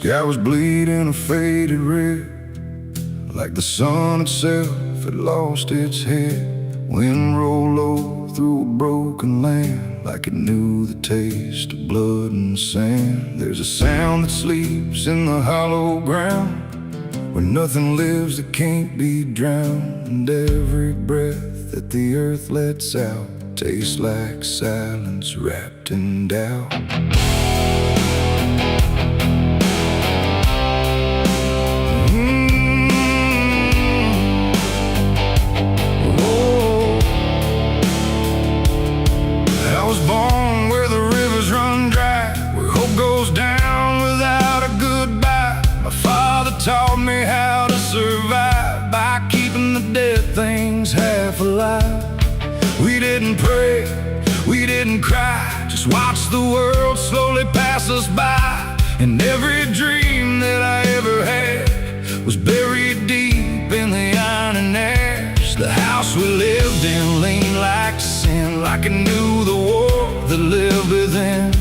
Sky was bleeding a faded red, like the sun itself had lost its head. Wind rolled low through a broken land, like it knew the taste of blood and sand. There's a sound that sleeps in the hollow ground, where nothing lives that can't be drowned. And every breath that the earth lets out tastes like silence wrapped in doubt. I was born where the rivers run dry, where hope goes down without a goodbye. My father taught me how to survive by keeping the dead things half alive. We didn't pray, we didn't cry, just watched the world slowly pass us by. And every dream that I ever had was buried deep in the iron and ash. The house we lived in leaned like sin, like it knew the war that lived within.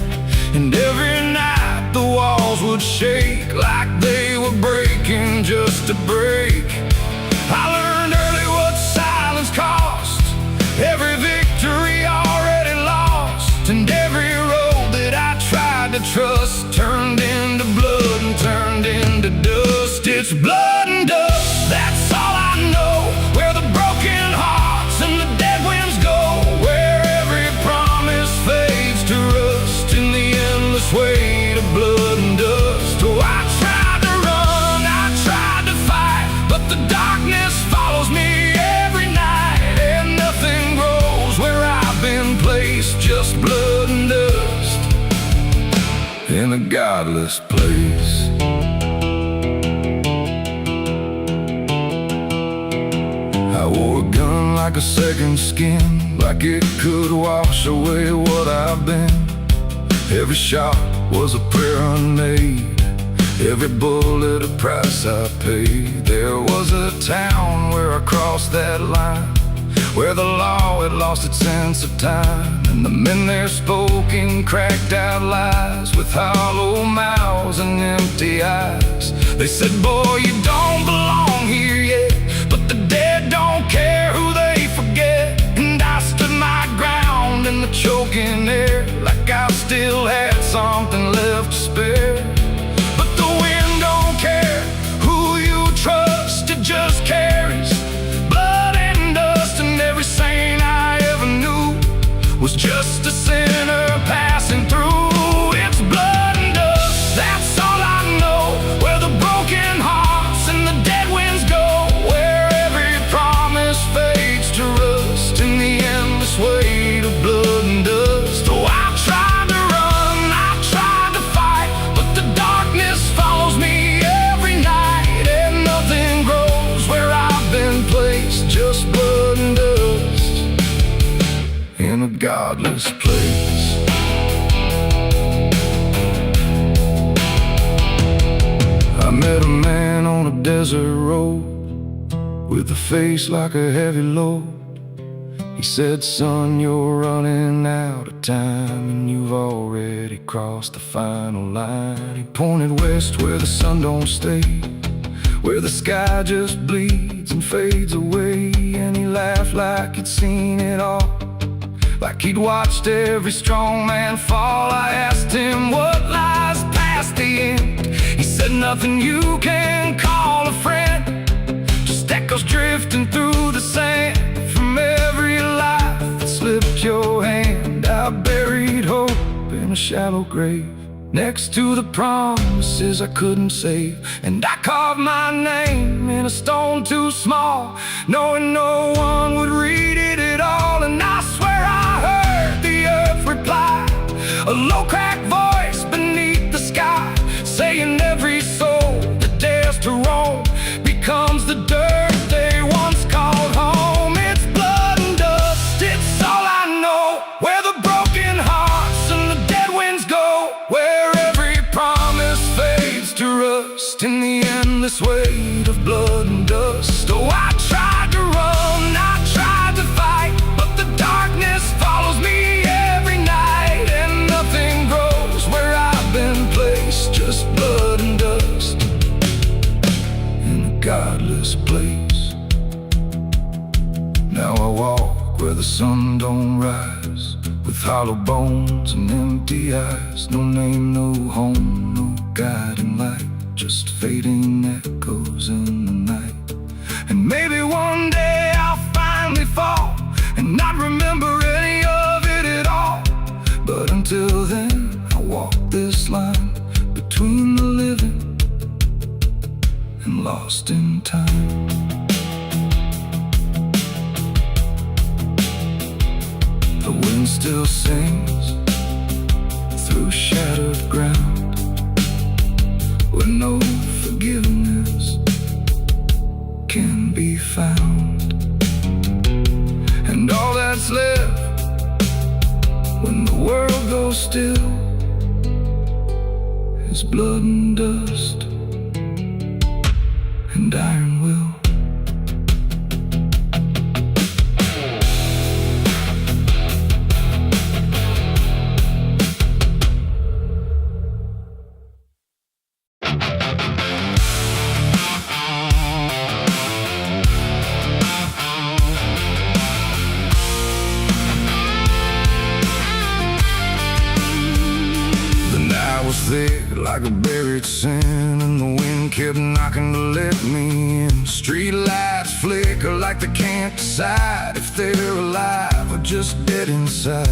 And every night the walls would shake like they were breaking just to break. I learned early what silence cost, every victory already lost. And every road that I tried to trust turned into blood and turned into dust. It's blood and dust, that's all I know. Where the broken hearts and the dead winds go, where every promise fades to rust in the endless weight of blood and dust. Oh, I tried to run, I tried to fight, but the darkness follows me every night. And nothing grows where I've been placed, just blood and dust in a godless place. I wore a gun like a second skin, like it could wash away what I've been. Every shot was a prayer unmade, every bullet a price I paid. There was a town where I crossed that line, where the law had lost its sense of time. And the men there spoke in cracked out lies, with hollow mouths and empty eyes. They said, boy, you don't belong here yet, but the dead don't care who they forget. And I stood my ground in the choking air, like I still had something left to spare. But the wind don't care who you trust, it just carries blood and dust. And every saint I ever knew was just a sinner passing through. It's blood and dust, that's all I know. Where the broken hearts and the dead winds go, where every promise fades to rust in the endless weight of blood and dust. Oh, I tried to run, I tried to fight, but the darkness follows me every night. And nothing grows where I've been placed, just blood and dust in a godless place. I met a man on a desert road, with a face like a heavy load. He said, son, you're running out of time, and you've already crossed the final line. He pointed west where the sun don't stay, where the sky just bleeds and fades away. And he laughed like he'd seen it all, like he'd watched every strong man fall. I asked him what lies past the end. He said, nothing you can call a friend, just echoes drifting through the sand from every life that slipped your hand. I buried hope in a shallow grave, next to the promises I couldn't save. And I carved my name in a stone too small, knowing no one would read it at all. And I swear I heard the earth reply, a low cracked voice beneath the sky, saying every soul that dares to roam becomes the dirt they once called home. It's blood and dust, it's all I know. Where the broken hearts and the dead winds go, where every promise fades to rust in the endless weight of blood and dust. Oh, I tried to run, I tried to fight, but the darkness follows me every night. And nothing grows where I've been placed, just blood and dust. godless place. Now I walk where the sun don't rise, with hollow bones and empty eyes. No name, no home, no guiding light, just fading echoes in the night. And maybe one day I'll finally fall and not remember any of it at all. But until then, I walk this line between the living and lost in time. The wind still sings through shattered ground, where no forgiveness can be found. And all that's left when the world goes still is blood and dust and iron will. Thick like a buried sin, and the wind kept knocking to let me in. Street lights flicker like they can't decide if they're alive or just dead inside.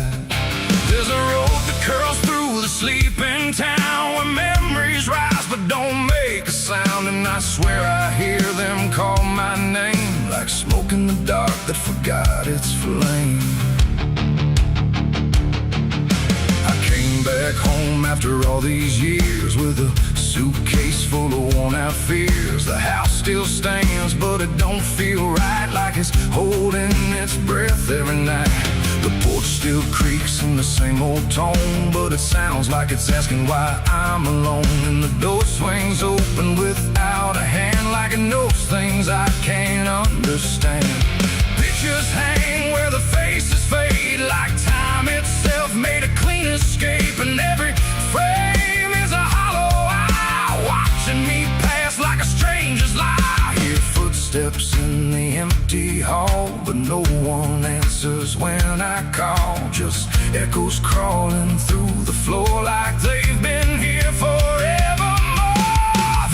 There's a road that curls through the sleeping town, where memories rise but don't make a sound. And I swear I hear them call my name, like smoke in the dark that forgot its flame. Back home after all these years, with a suitcase full of worn-out fears. The house still stands, but it don't feel right, like it's holding its breath every night. The porch still creaks in the same old tone, but it sounds like it's asking why I'm alone. And the door swings open without a hand, like it knows things I can't understand. Pictures hang where the faces fade, like time itself made a clean escape. And every frame is a hollow eye, watching me pass like a stranger's lie. Hear footsteps in the empty hall, but no one answers when I call. Just echoes crawling through the floor like they've been here forevermore.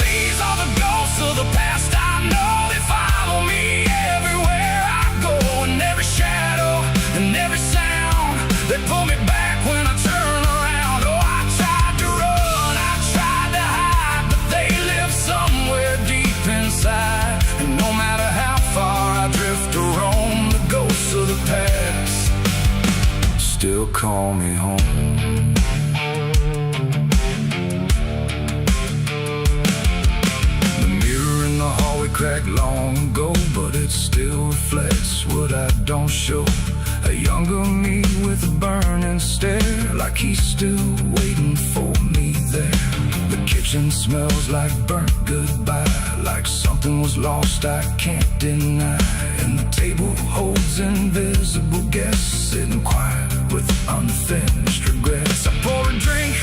These are the ghosts of the past I know. They follow me everywhere I go, and every shadow and every sound, they pull me back when I turn around. Oh, I tried to run, I tried to hide, but they live somewhere deep inside. And no matter how far I drift or roam, the ghosts of the past still call me home. The mirror in the hallway cracked long ago, but it still reflects what I don't show. A younger me with a burning stare, like he's still waiting for me there. The kitchen smells like burnt goodbye, like something was lost I can't deny. And the table holds invisible guests, sitting quiet with unfinished regrets. I pour a drink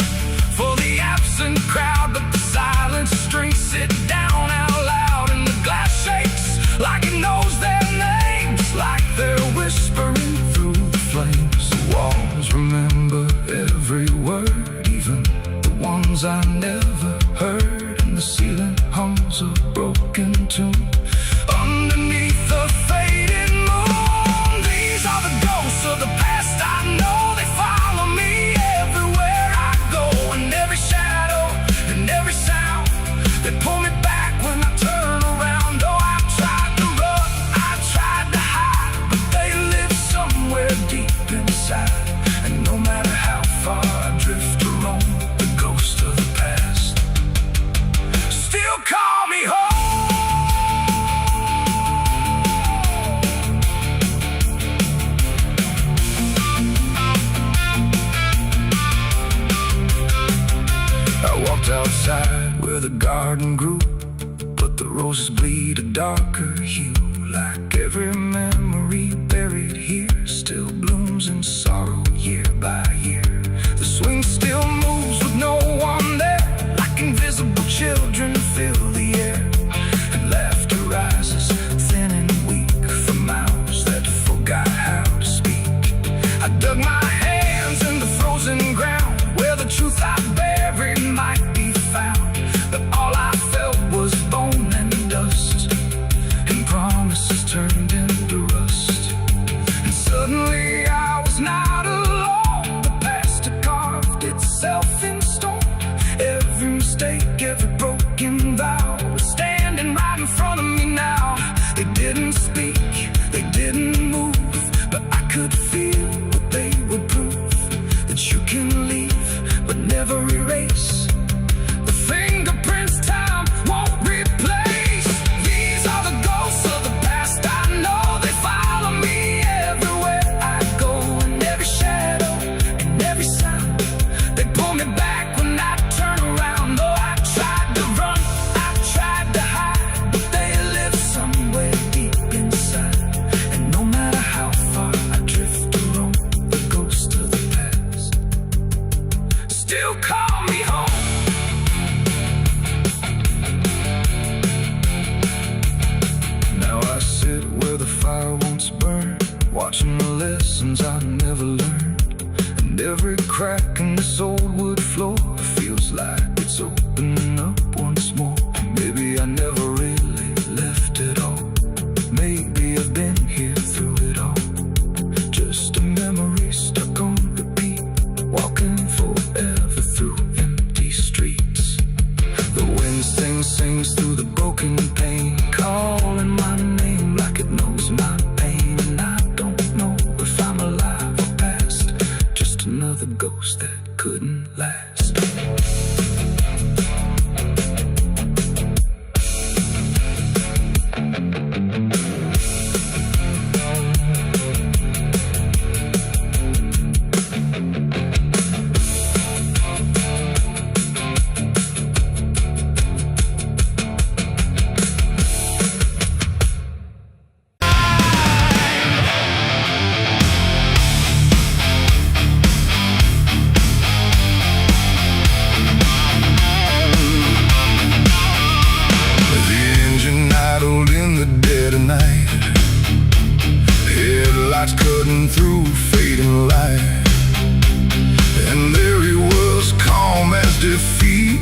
for the absent crowd, but the silence drinks it down out loud. And the glass shakes like it knows their names, like they're whispering through the flames. The walls remember every word, even the ones I never heard. And the ceiling hums a broken tune underneath the fading moon. These are the ghosts of the past I know. They follow me everywhere I go, and every shadow and every sound, they pull me back when I turn around. Oh, I tried to run, I tried to hide, but they live somewhere deep inside. And no matter how far I drift or roam, the ghosts of the past still call me home. I walked outside where the garden grew, but the roses bleed a darker hue. Like every memory buried here still blooms in sorrow year by year. The swing still moves with no one there, like invisible children fill the air. And laughter overdose that couldn't last. Headlights cutting through fading light, and there he was, calm as defeat.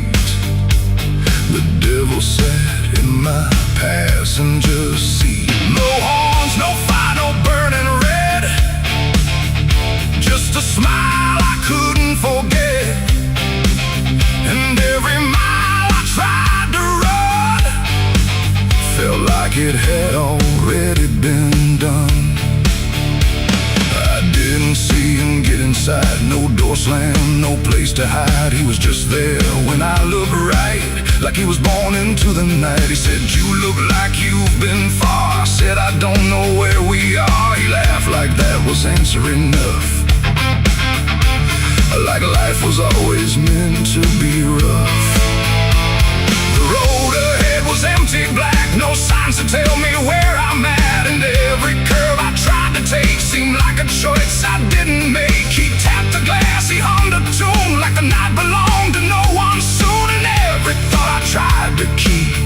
The devil sat in my passenger seat. No horns, no fire, no burning red, just a smile I couldn't forget. And every mile I tried to run felt like it had already been done. I didn't see him get inside, no door slam, no place to hide. He was just there when I looked right, like he was born into the night. He said, "You look like you've been far." I said, "I don't know where we are." He laughed like that was answer enough, like life was always meant to be rough. The road ahead was empty, black, no signs to tell me where I'm at. And every curve I tried to take seemed like a choice I didn't make. He tapped the glass, he hummed a tune like the night belonged to no one soon. And every thought I tried to keep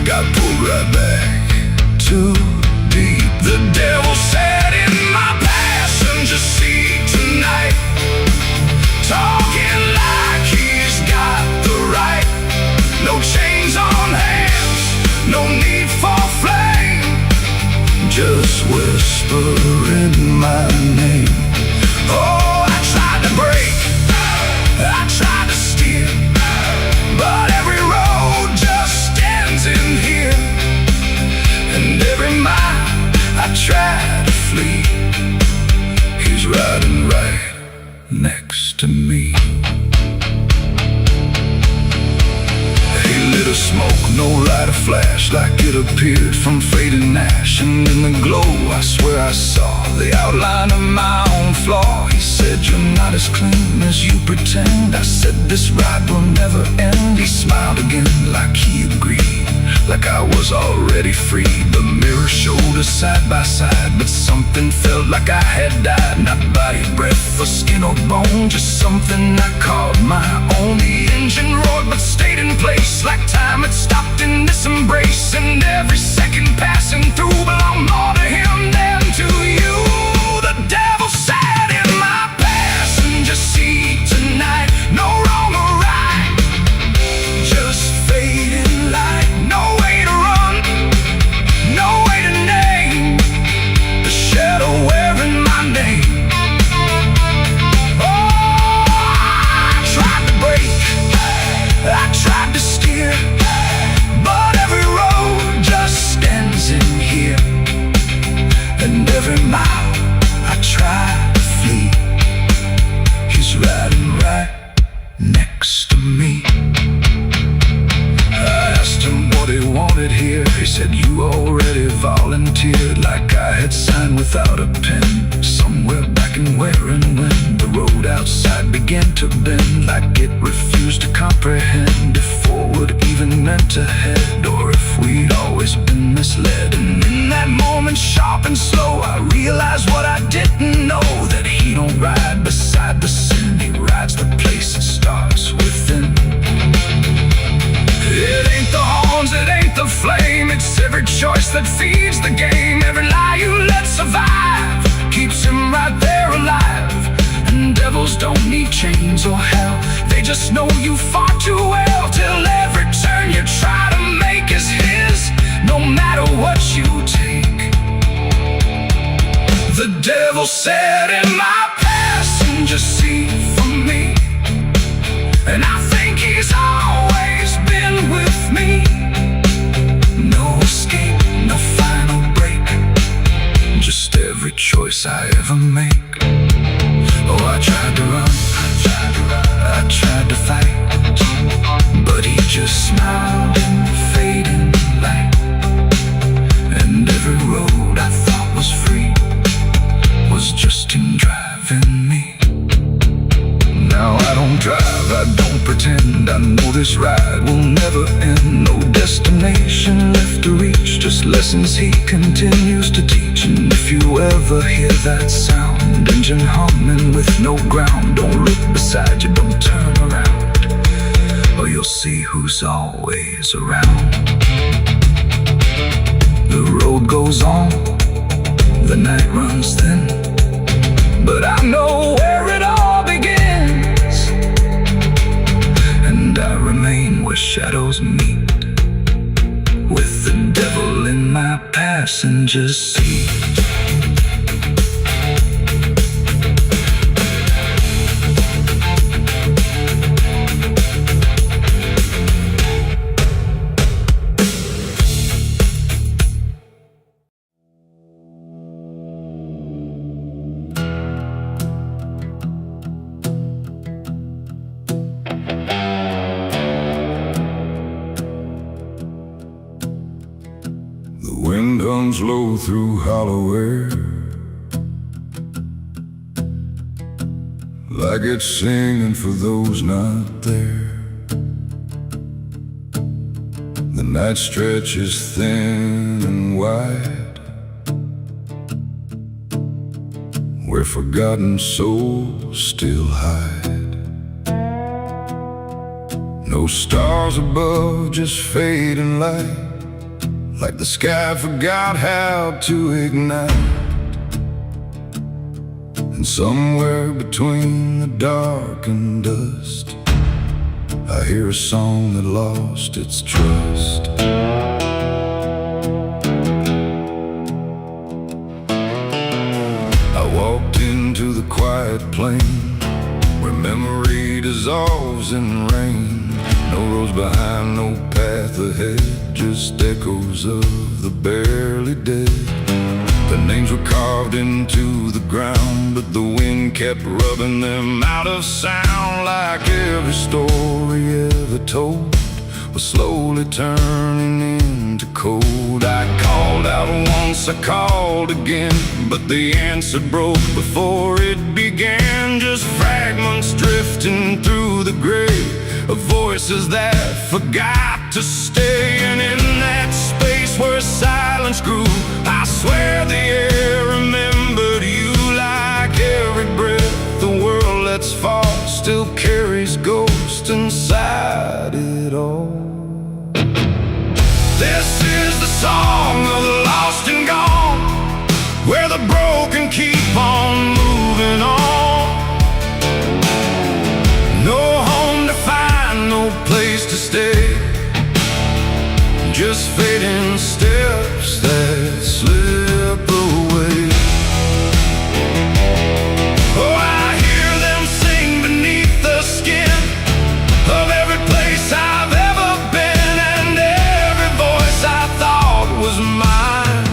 got pulled right back too deep. The devil sat in my passenger seat tonight, talking like he's got the right. No chains on hands, no need for flame, just whispering my name. Oh, I tried to break, I tried to steer, but every road just ends in here. And every mile I tried to flee, he's riding right next to me. He lit a smoke, no light, a flash, like it appeared from fading ash. And in the glow I swear I saw the outline of my own flaw. He said, "You're not as clean as you pretend." I said, "This ride will never end." He smiled again like he agreed, like I was already free. The mirror showed us side by side, but something felt like I had died. Not body, breath, or skin or bone, just something I called my own. The engine roared but stayed in place, like time had stopped in this embrace. And every second passing through belonged more to him than to you. The devil sat in my passenger seat tonight, no wrong or right, just fading light. No way to run, no way to name the shadow wearing my name. Oh, I tried to break, I tried to steer, but every road just ends in here. And every mile I try to flee, he's riding right next to me. I asked him what he wanted here. He said, "You already volunteered," like I had signed without a pen. Somewhere back in where and when the road outside began to bend, like it refused to comprehend if forward even meant ahead, or if we'd always been misled. And in that moment, sharp and slow, I realized what I didn't know, that he don't ride beside the sin, he rides the place that starts within. It ain't the horns, it ain't the flame, it's every choice that feeds the game. Every lie you let survive keeps him right there alive. And devils don't need chains or hell, they just know you far too well. Till every turn you try to make is his, no matter what you take. The devil sat in my passenger seat for me, and I think he's always been with me. No escape, no final break, just every choice I ever make. Oh, I tried destination left to reach, just lessons he continues to teach. And if you ever hear that sound, engine humming with no ground, don't look beside you, don't turn around, or you'll see who's always around. The road goes on, the night runs thin, but I know where it all begins, and I remain where shadows meet, with the devil in my passenger seat. The wind hums low through hollow air, like it's singing for those not there. The night stretches thin and wide, where forgotten souls still hide. No stars above, just fading light, like the sky forgot how to ignite. And somewhere between the dark and dust, I hear a song that lost its trust. I walked into the quiet plain, where memory dissolves in rain. No roads behind, no path ahead, just echoes of the barely dead. The names were carved into the ground, but the wind kept rubbing them out of sound, like every story ever told was slowly turning into cold. I called out once, I called again, but the answer broke before it began. Just fragments drifting through the grave of voices that forgot to stay. And in that space where silence grew, I swear the air remembered you. Like every breath the world lets fall still carries ghosts inside it all. This is the song of the lost and gone, where the broken keep on moving on. No home to find, no place to stay, just fading steps that slip away. Oh, I hear them sing beneath the skin of every place I've ever been, and every voice I thought was mine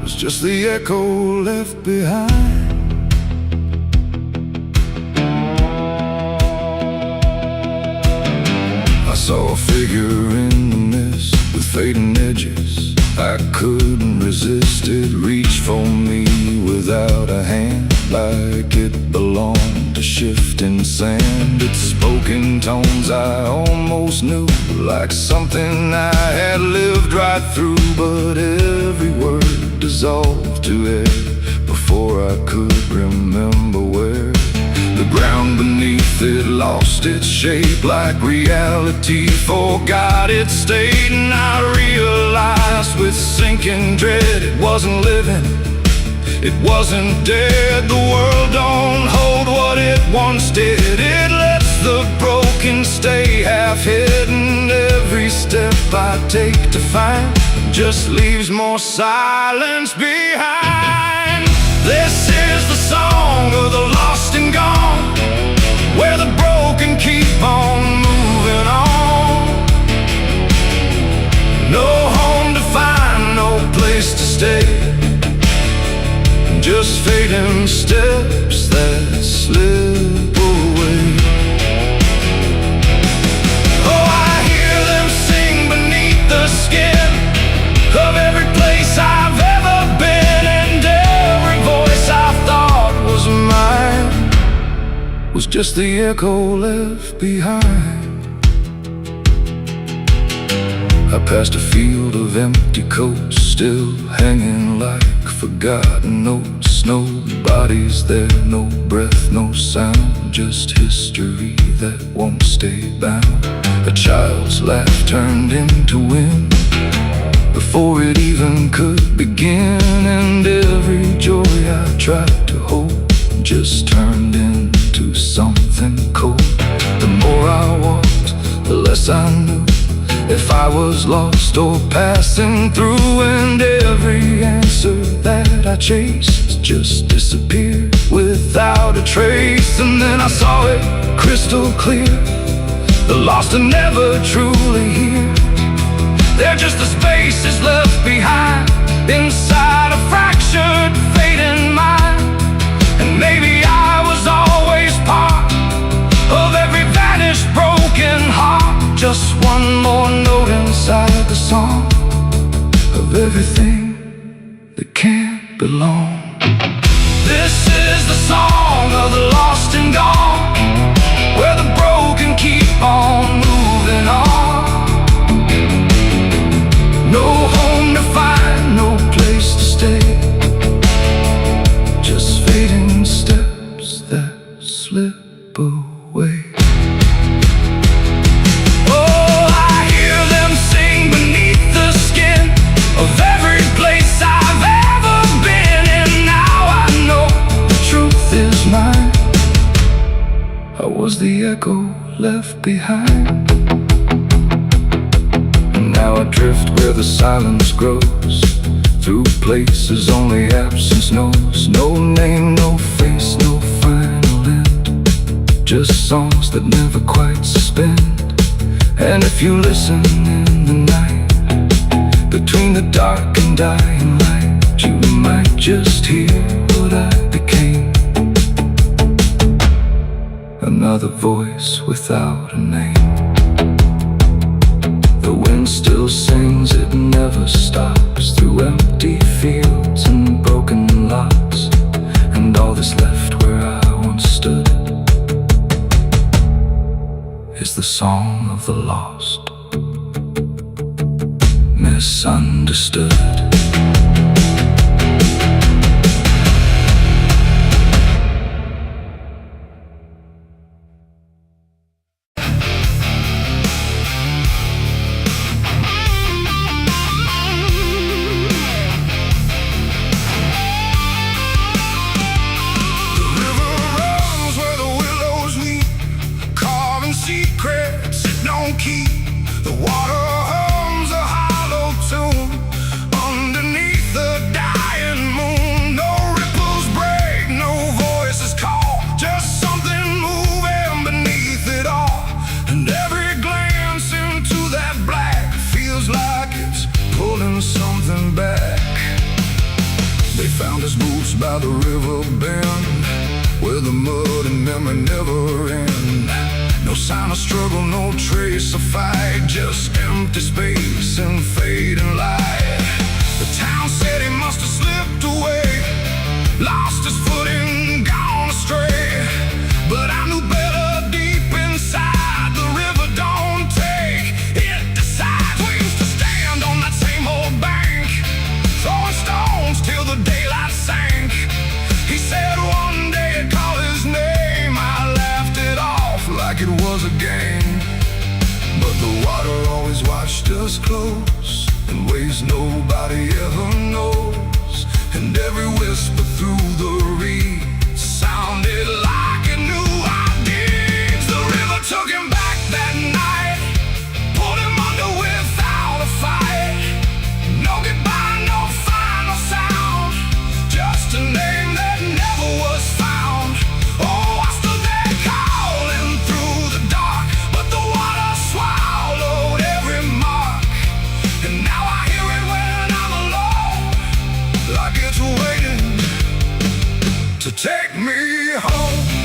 was just the echo left behind. I saw a figure in the mist with fading edges. I couldn't resist it, reached for me without a hand, like it belonged to shifting sand. It spoke in tones I almost knew, like something I had lived right through, but every word dissolved to air before I could remember where. The ground beneath it lost its shape, like reality forgot its state. And I realized with sinking dread, it wasn't living, it wasn't dead. The world don't hold what it once did, it lets the broken stay half hidden. Every step I take to find just leaves more silence behind. This is the song of the lost and gone, where the broken keep on moving on. No home to find, no place to stay, just fading steps that slip away. Oh, I hear them sing beneath the skin of every place I've ever been, and every voice I thought was mine was just the echo left behind. I passed a field of empty coats, still hanging like forgotten notes. No bodies there, no breath, no sound, just history that won't stay bound. A child's laugh turned into wind before it even could begin, and every joy I tried to hold just turned into something cold. The more I walked, the less I knew if I was lost or passing through, and every answer that I chased just disappeared without a trace. And then I saw it crystal clear, the lost are never truly here. They're just the spaces left behind inside a fractured, fading mind. And maybe I was always part of every vanished, broken heart, just one more note inside the song of everything that can't belong. This is the song of the lost and gone, where the broken keep on moving on. No home to find, no place to stay, just fading steps that slip away. Oh, I hear them sing beneath the skin of every place I've ever been, and now I know the truth is mine. I was the echo left behind. Now I drift where the silence grows, through places only absence knows. No name, no face, no final end, just songs that never quite suspend. And if you listen in the night, between the dark and dying light, you might just hear what I became, another voice without a name. The wind still sings, it never stops, through empty fields and broken lots, and all that's left where I once stood is the song of the lost, misunderstood. Secrets it don't keep. The water hums a hollow tune underneath the dying moon. No ripples break, no voices call, just something moving beneath it all. And every glance into that black feels like it's pulling something back. They found his boots by the river bend, where the mud and memory never end. No sign of struggle, no trace of fight, just empty space and fading light. The town said he must have slipped away, lost his footing, gone astray. But I knew better deep inside, the river don't take, it decides. We used to stand on that same old bank, throwing stones till the daylight sank. He said one day I'd call his name, I laughed it off like it was a game. But the water always watched us close, in ways nobody ever knows. And every whisper through the reeds sounded like it knew our deeds. The river took him back that night, pulled him under without a fight. No goodbye, no final sound, just a name that never was found. Oh, I stood there calling through the dark, but the water swallowed every mark. And now I hear it when I'm alone, like it's waiting to take me home.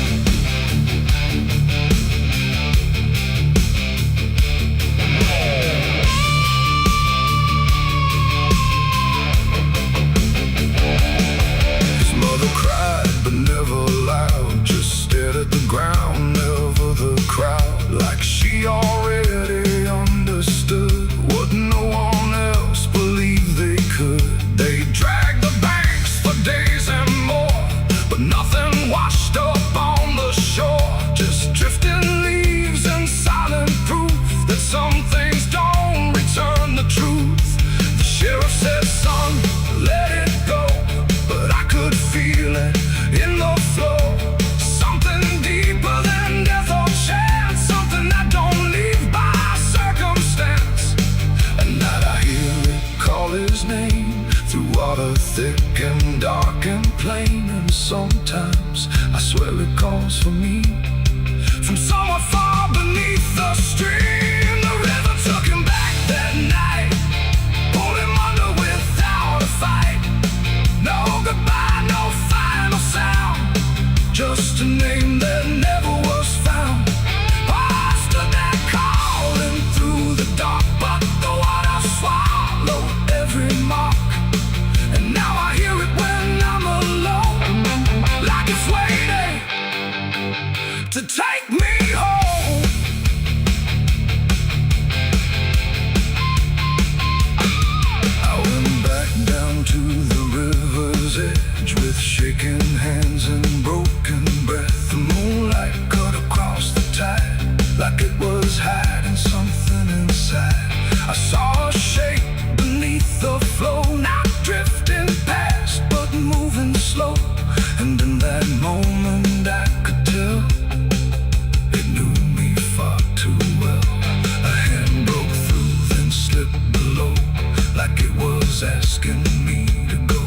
his name, through water thick and dark and plain. And sometimes I swear it calls for me from somewhere far beneath the stream. The river took him back that night, pulled him under without a fight. No goodbye, no final sound, just a name that never was found. I stood there calling through the dark, but the water swallowed every mark. And now I hear it when I'm alone, like it's waiting to take me home. I went back down to the river's edge with shaking hands and broken breath. The moonlight cut across the tide like it was hiding something inside. I saw a shape beneath the flow, not drifting past but moving slow. And in that moment I could tell it knew me far too well. A hand broke through, then slipped below, like it was asking me to go.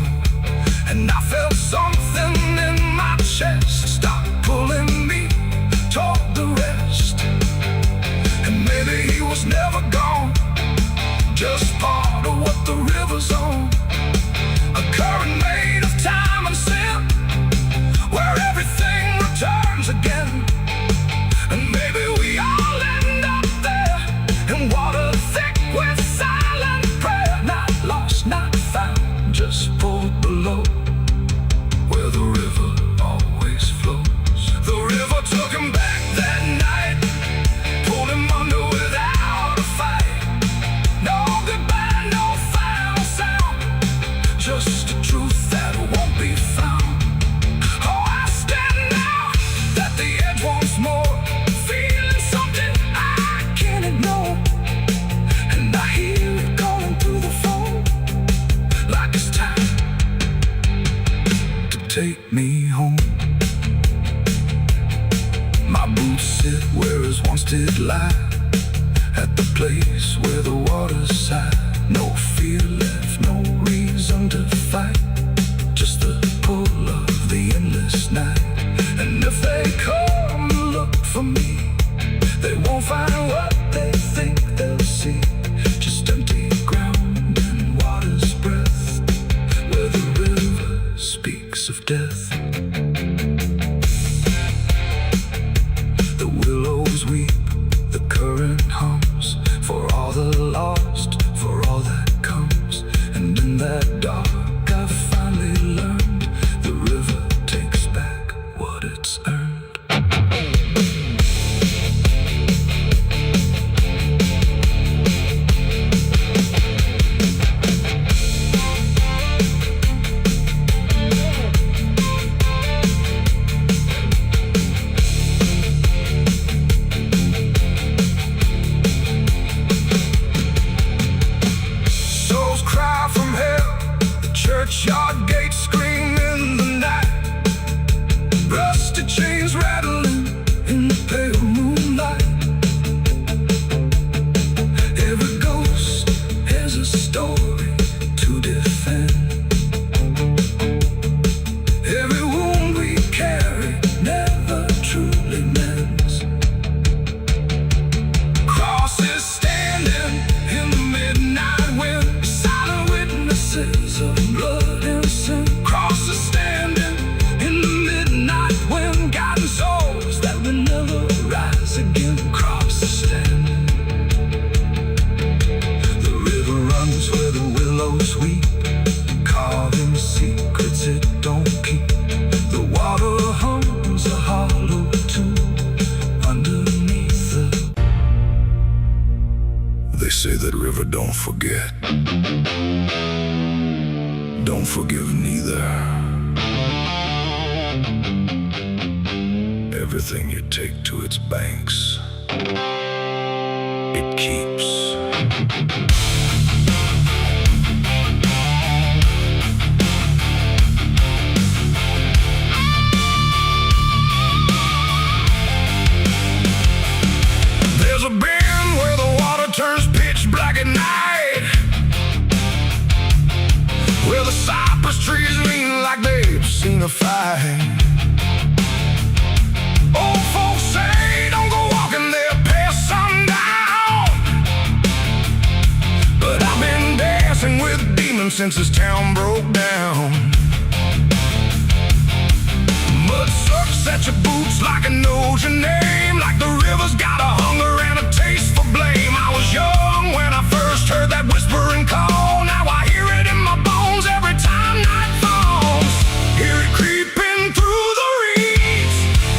And I felt something in my chest stop pulling me toward the rest. And maybe he was never gone, just part of what the river's on. A current made of time and sin, where everything returns again. And maybe we all end up there, in water thick with silent prayer. Not lost, not found, just pulled below, where the river always flows. The river took him back that night, pulled him under without a fight. No goodbye, no final sound, just a truth that won't be found. Oh, I stand now at the edge once more, feeling something I can't ignore. And I hear it calling through the phone, like it's time to take me home. My boots sit where his once did lie, at the place where the water's sigh. No fear left, no reason to fight, just the pull of the endless night. And if they come to look for me, they won't find what they think they'll see, just empty ground and water's breath, where the river speaks of death. The willows weep, the current hums, for all the lost, for all that comes. And in that dark I finally learned, the river takes back what it's earned. Souls cry from hell, the churchyard gates scream in the night. Rusty chains rattling in the pale moonlight. Every ghost has a story to defend. Every wound we carry never truly mends. Crosses standing in the midnight wind, silent witnesses of blood and sin. Crosses standing in the midnight wind, guiding souls that will never rise again. Crosses standing. The river runs where the willows weep, carving secrets it don't keep. The water hums a hollow tune underneath the. They say that river don't forget, don't forgive neither. Everything you take to its banks, it keeps. There's a bend where the water turns pitch black at night. since his town broke down. Mud sucks at your boots like it knows your name, like the river's got a hunger and a taste for blame. I was young when I first heard that whispering call. Now I hear it in my bones every time night falls. Hear it creeping through the reeds,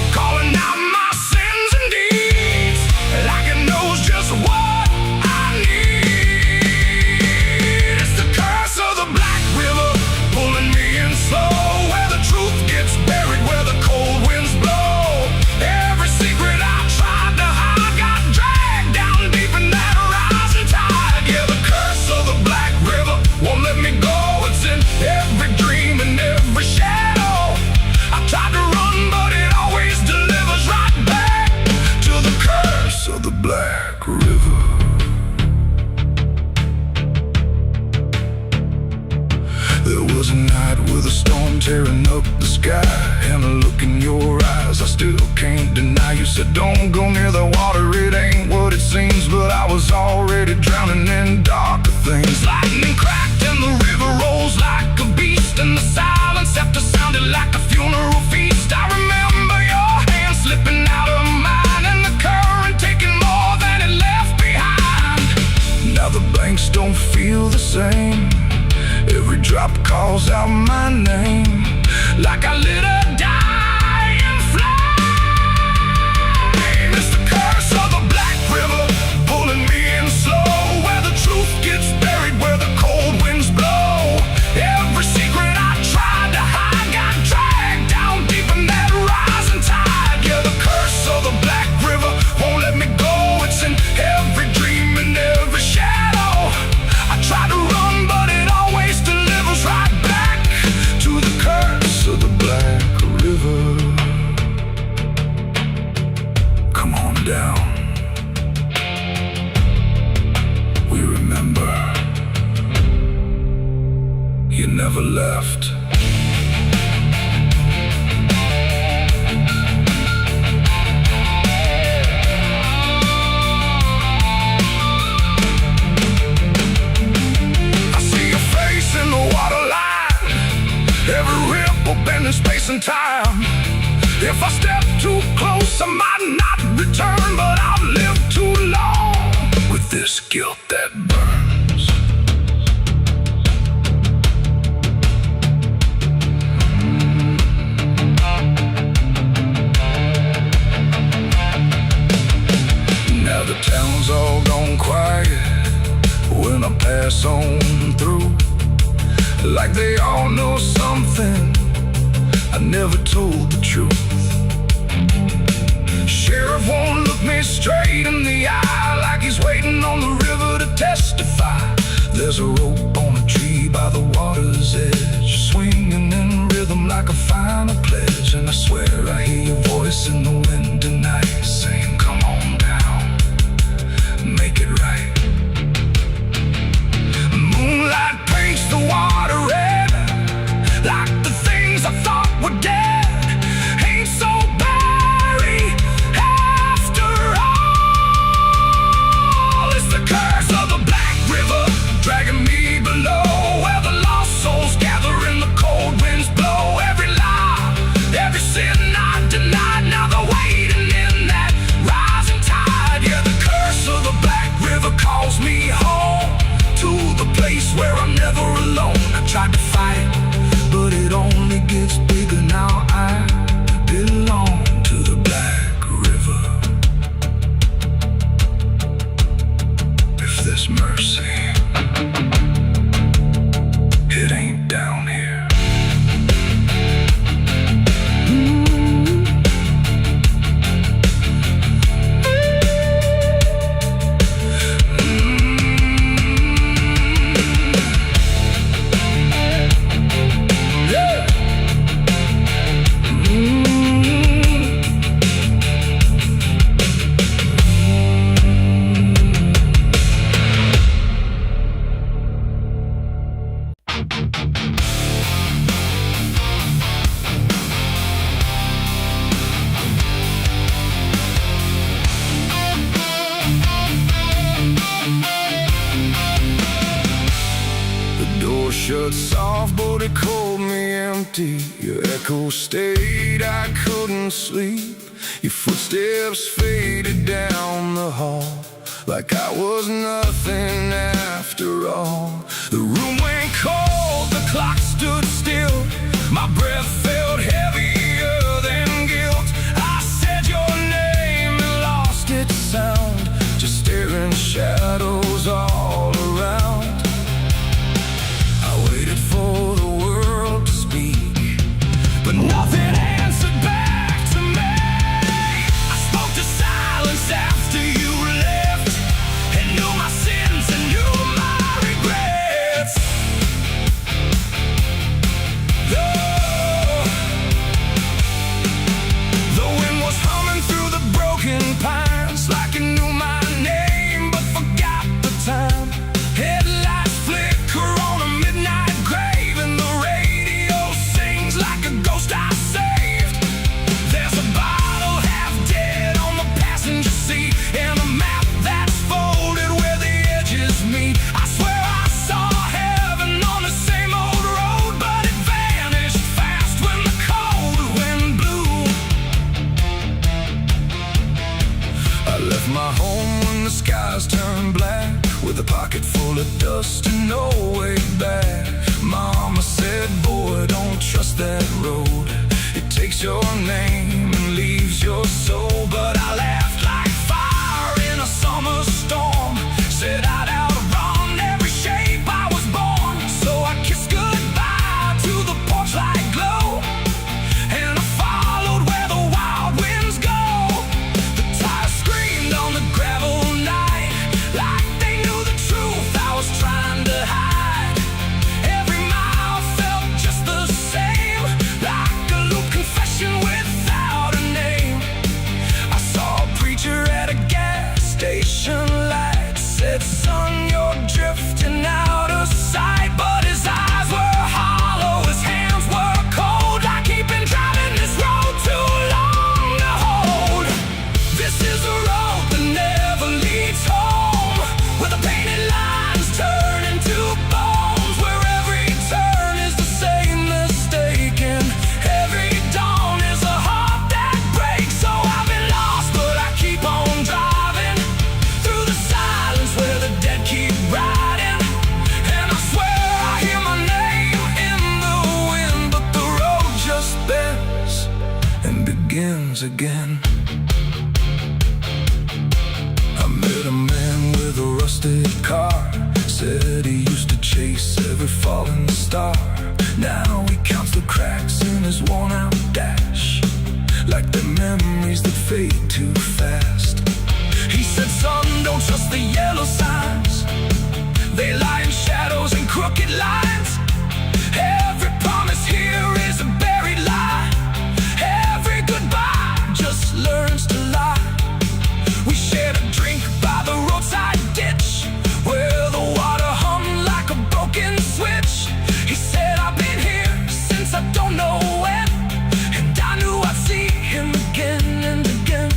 calling out my sins and deeds, like it knows just what I need. It's the curse of the Black River, pulling me in slow, where the truth gets buried, where the cold winds blow. Every secret I tried to hide got dragged down deep in that rising tide. Yeah, the curse of the Black River won't let me go. It's in every dream and every shadow. I tried to run, but it always delivers right back to the curse of the Black River. There was a night with a storm tearing up the sky, and a look in your eyes I still can't deny. You said don't go near the water, it ain't what it seems. But I was already drowning in darker things. Lightning cracked and the river rolls like a beast, and the silence after sounded like a funeral feast. I remember your hand slipping out of mine, and the current taking more than it left behind. Now the banks don't feel the same, every drop calls out my name, like I lit a dying flame. It's the curse of the Black River, pulling me in slow, where the truth gets buried, where the cold winds blow. Every secret I tried to hide got dragged down deep in that rising tide. Yeah, the curse of the Black River won't let me go. It's in every dream and every shadow. I try to run, but it always delivers right back to the curse of the Black River. Come on down, we remember you never left. I see your face in the waterline, every ripple bending space and time. If I step too close, I might not return, but I've lived too long with this guilt that burns. Now the town's all gone quiet when I pass on through, like they all know something I never told the truth. Sheriff won't look me straight in the eye, like he's waiting on the river to testify. There's a rope on a tree by the water's edge, swinging in rhythm like a final pledge. And I swear I hear your voice in the wind tonight, saying come on down, make it right. Moonlight paints the water red, like the things I thought were dead ain't so buried after all. It's the curse of the Black River, dragging me below, where the lost souls gather and the cold winds blow. Every lie, every sin I denied, now they're waiting in that rising tide. Yeah, the curse of the Black River calls me home, to the place where I'm never alone. I tried to fight, but it only gets bigger now. I belong to the Black River. If there's mercy, it ain't down here. shut soft, but it called me empty. Your echo stayed, I couldn't sleep. Your footsteps faded down the hall, like I was nothing after all. The room went cold, the clock stood still. My breath felt heavier than guilt. I said your name and lost its sound, just staring shadows all around. I waited for the world to speak, but nothing answered back to me. I spoke to silence after you left, and knew my sins and knew my regrets. The wind was humming through the broken pines, like it knew my name but forgot the time. Headlights flicker on a midnight grave, and the radio sings like a ghost I saved. There's a bottle half dead on the passenger seat, and a map that's folded where the edges meet. I swear I saw heaven on the same old road, but it vanished fast when the cold wind blew. I left my home when the skies turned black, with a pocket full of dust and no way back. Mama said, boy, don't trust that road. It takes your name and leaves your soul. But I laughed like fire in a summer storm, said I'd outrun every shape I was born. So I kissed goodbye to the porch light glow, and I followed where the wild winds go. The tires screamed on the gravel night, like they knew the truth I was trying to hide. Every mile felt just the same, like a loop confession without a name. I saw a preacher at a gas station light, said, son, you're drifting out of sight. But his eyes were hollow, his hands were cold, like he'd been driving this road too long to hold. This is a road that never leads home, where the painted lines turn into bones, where every turn is the same mistake, and every dawn is a heart that breaks. So I've been lost, but I keep on driving through the silence where the dead keep riding. And I swear I hear my name in the wind, but the road just bends and begins again. I met a man with a rusted car, said he used to chase every falling star. Now he counts the cracks in his worn-out dash, like the memories that fade too fast. He said, son, don't trust the yellow signs, they lie in shadows and crooked lines. Every promise here is a buried lie, every goodbye just learns to lie. We shared a drink by the roadside ditch, where the water hummed like a broken switch. He said, I've been here since I don't know when, and I knew I'd see him again and again.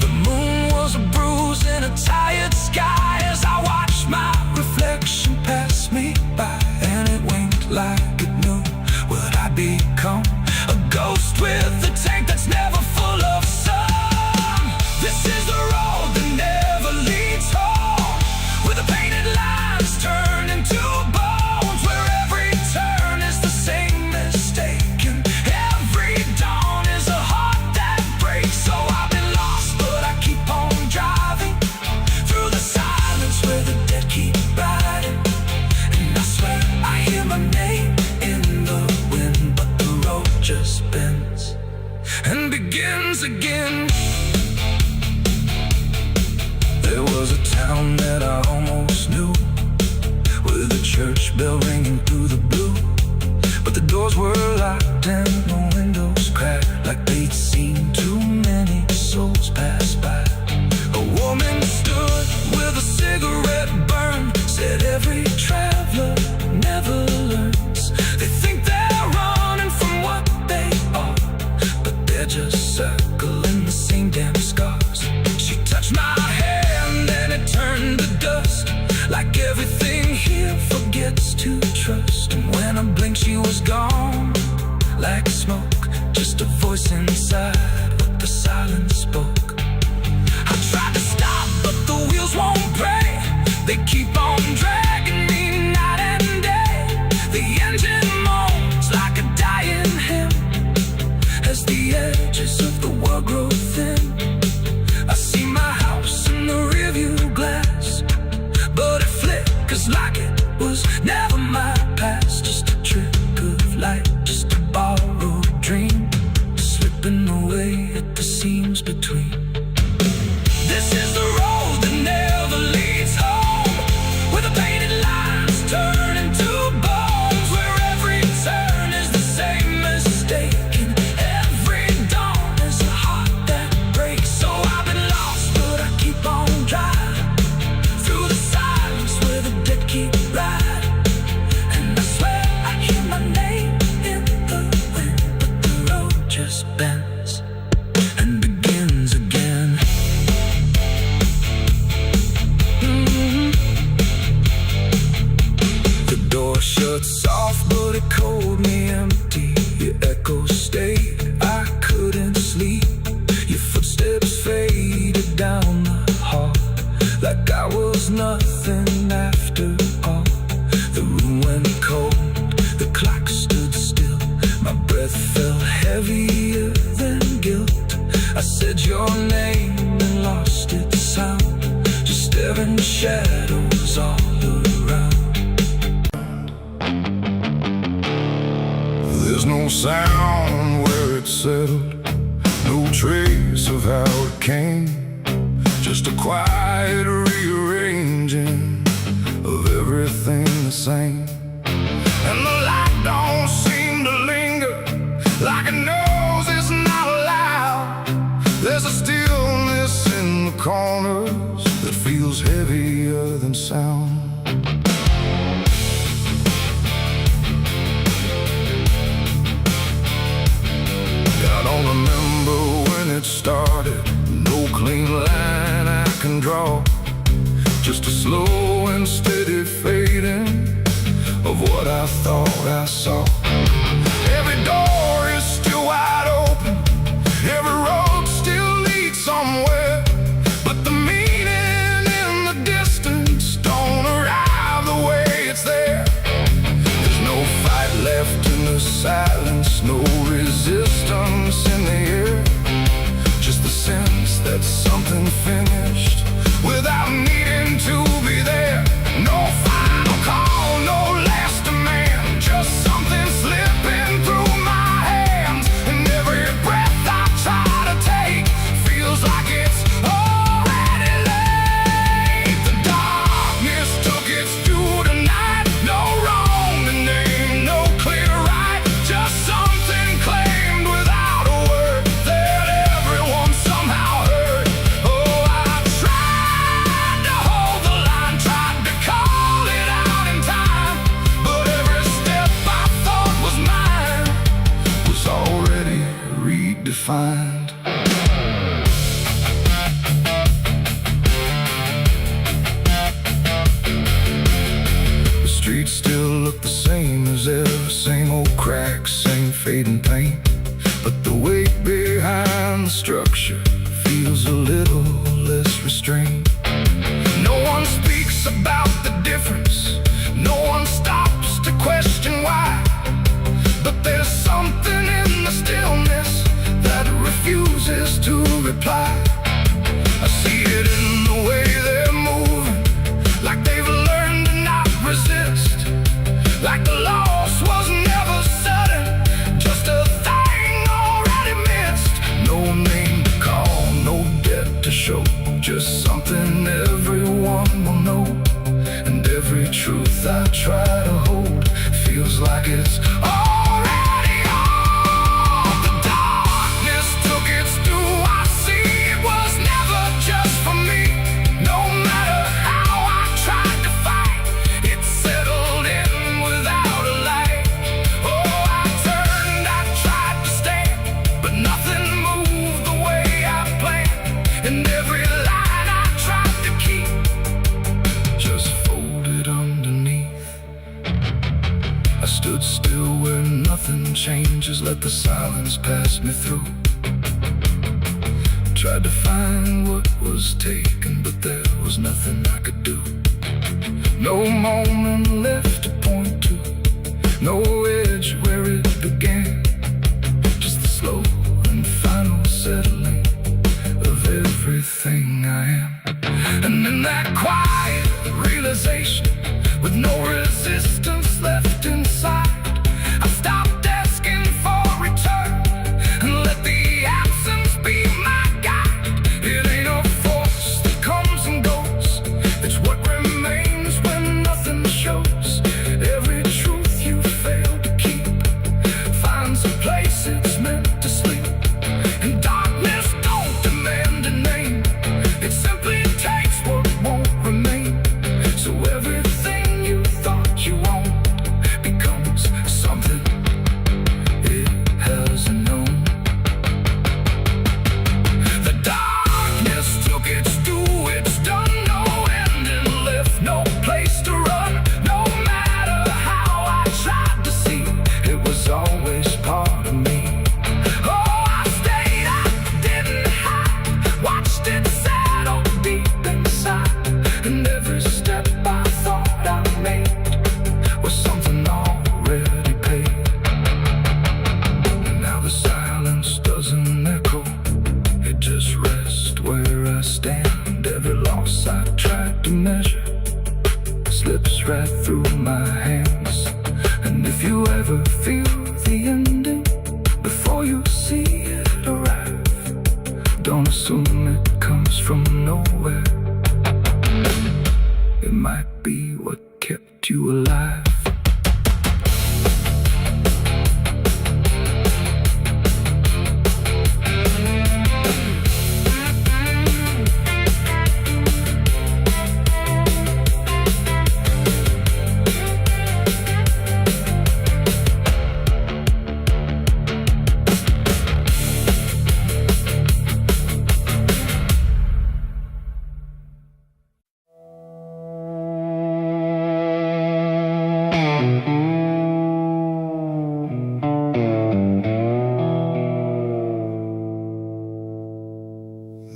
The moon was a bruise in a tired sky, as I watched my reflection pass me by, and it winked like it knew what I'd become, a ghost with a tank that's never full of sun. This is the road that never leads home, where the painted lines turn into bones, where every turn is the same mistake, and every dawn is a heart that breaks. So I've been lost, but I keep on driving through the silence where the dead keep riding. And I swear I hear my name in the wind, but the road just bends and begins again. There was a town that I almost knew, with a church bell ringing through the blue, but the doors were locked and the windows cracked, like they'd seen too many souls pass by. A woman stood with a cigarette burn, said every traveler never learns. They think they're running from what they are, but they're just circling the same damn scars. She touched my hand and it turned to dust, like everything here forgets to trust. And when I blinked, she was gone like smoke. Just a voice inside, but the silence spoke. I tried to stop, but the wheels won't break. They keep on dragging me night and day. The engine moans like a dying hymn as the edges of the world grow thin. I see my house in the rearview glass, but it flickers like it was never my past. Just a trick of light, just a borrowed dream, slipping away at the seams between. This is the road that never leads home, where the painted lines turn into bones, where every turn is the same mistake, and every dawn is a heart that breaks. So I've been lost, but I keep on driving through the silence where the dead keep riding. And I swear I hear my name in the wind, but the road just bends and begins again. The door shuts soft, but it cold me empty. Your echo stayed, I couldn't sleep. Your footsteps faded down the hall, like I was nothing after all. The room went cold, the clock stood still. My breath felt heavier than guilt. I said your name and lost its sound, just staring shadows all around. There's no sound where it settled, no trace of how it came, just a quiet rearranging of everything the same. And the light don't seem to linger, like it knows it's not allowed. There's a stillness in the corners that feels heavier than sound. I don't remember when it started, no clean line I can draw, just a slow and steady fading of what I thought I saw. Every door is still wide open, every road still leads somewhere, but the meaning in the distance don't arrive the way it's there. There's no fight left in the silence, no resistance in the air, just the sense that something finished Without needing to be there. No final call, no last demand, just something slipping through my hands. And every breath I try to take feels like it's already late. The darkness took its due tonight. No wrong to name, no clear right, just something claimed without a word that everyone somehow heard. Oh, I tried to hold the line, tried to call it out in time, but every step I thought was mine was already redefined. The streets still look the same as ever, same old cracks, same fading paint, but the weight behind the structure feels a little less restrained. No one speaks about the difference, no one stops to question why, but there's something in the stillness that refuses to reply. I see it in the way they're moving, like they've learned to not resist, like the loss was never sudden, just a thing already missed. No name to call, no debt to show, just something everyone will know. And every truth I try to hold feels like it's Already on. The darkness took its due. I see it was never just for me. No matter how I tried to fight, it settled in without a light. Oh, I turned, I tried to stand, but nothing moved the way I planned. And every line I tried to keep just folded underneath. stood still where nothing changes, let the silence pass me through. Tried to find what was taken, but there was nothing I could do. No moment left to point to, no edge where it began. Just the slow and final settling of everything I am. And in that quiet realization, with no resistance left inside, I stopped asking for return and let the absence be my guide. It ain't a force that comes and goes, it's what remains when nothing shows. Every truth you failed to keep finds a place it's meant to sleep. And darkness don't demand a name, it simply takes what won't remain. So everything you thought you owned becomes something it hasn't known. The darkness took its due, it's done, no ending left, no place to run. No matter how I tried to see, it was always part of me. Oh, I stayed, I didn't hide, watched it settle deep inside. And every step I thought I made was something already paid. And now the silence doesn't echo, it just rests where I stand. Every loss I tried to measure slips right through my hands. And if you ever feel the ending before you see it arrive, don't assume it comes from nowhere. It might be what kept you alive.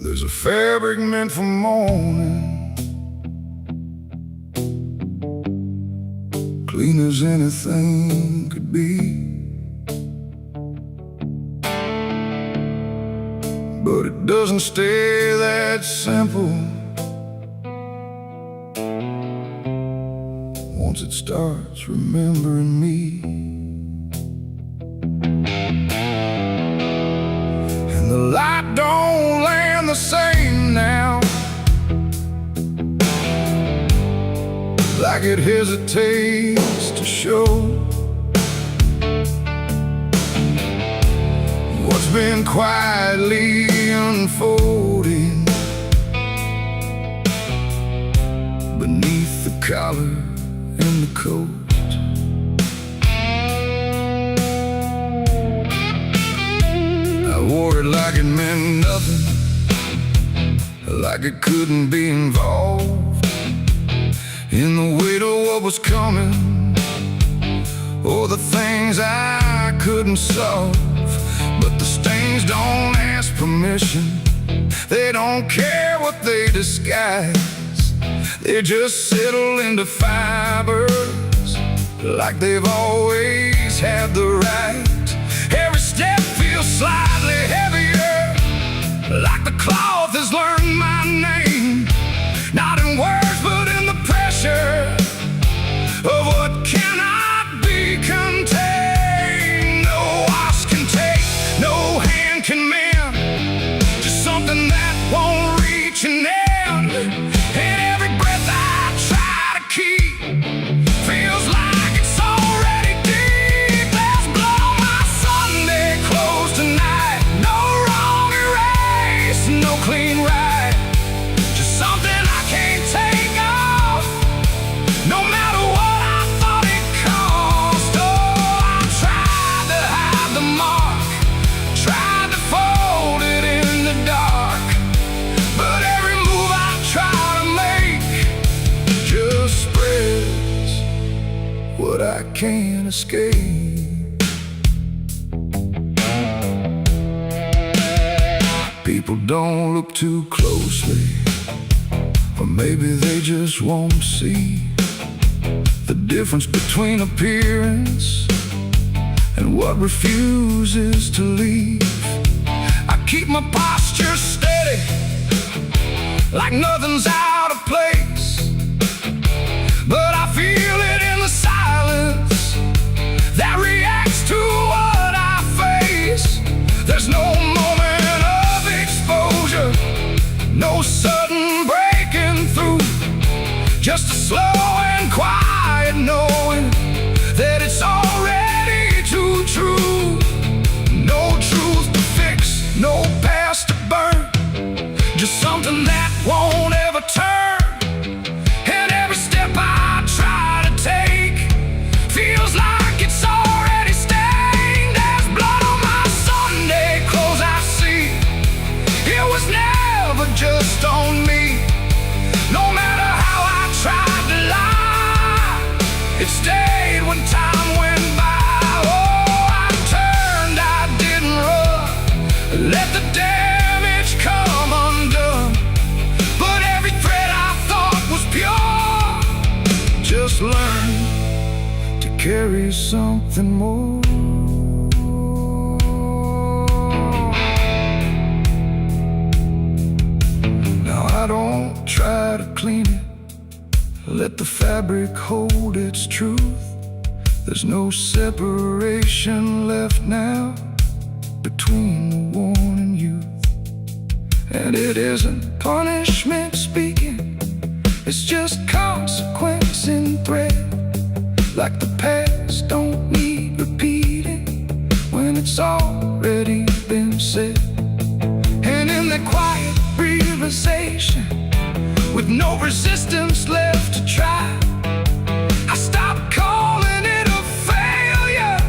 There's a fabric meant for mourning, clean as anything could be. But it doesn't stay that simple. Once it starts remembering me, and the light don't land the same now, like it hesitates to show what's been quietly unfolding beneath the collar and the coat. I wore it like it meant nothing, like it couldn't be involved in the weight of what was coming, or the things I couldn't solve. But the stains don't ask permission, they don't care what they disguise. They just settle into fibers like they've always had the right. Every step feels slightly heavier, like the cloth has learned my name, not in words but in the pressure of what cannot be contained. No wash can take, no hand can mend, just something that won't reach an end. And every breath I try to keep feels like it's already deep. There's blood on my Sunday clothes tonight, no wrong erase, no clean right. but I can't escape. People don't look too closely, or maybe they just won't see the difference between appearance and what refuses to leave. I keep my posture steady, like nothing's out of place, but I feel it in the silence that reacts to what I face. There's no moment of exposure, no sudden breaking through, just a slow and quiet knowing that it's already too true. No truth to fix, no past to burn, just something that won't ever turn. And every step I try to take feels like it's already stained. There's blood on my Sunday clothes, I see. It was never just on me. No matter how I tried to lie, it stayed when time went by. Oh, I turned, I didn't run, let the damage come undone. But every thread I thought was pure just learned to carry something more. Now I don't try to clean it, let the fabric hold its truth. There's no separation left now between the worn and youth. And it isn't punishment speaking, it's just consequence in thread. Like the past don't need repeating when it's already been said. And in that quiet realization, with no resistance left to try, I stopped calling it a failure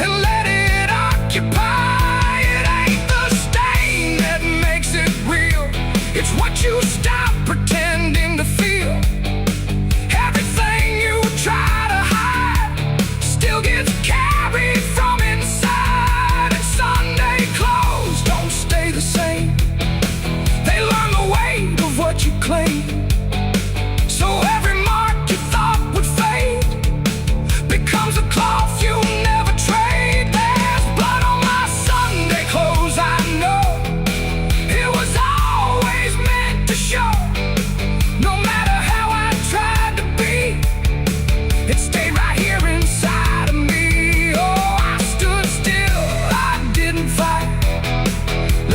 and let it occupy. It ain't the stain that makes it real, it's what you stop pretending to feel. Everything you try to hide still gets carried from inside. And Sunday clothes don't stay the same, they learn the weight of what you claim. So every mark you thought would fade becomes a cloth you never trade. There's blood on my Sunday clothes, I know. It was always meant to show. No matter how I tried to be, it stayed right here inside of me. Oh, I stood still, I didn't fight,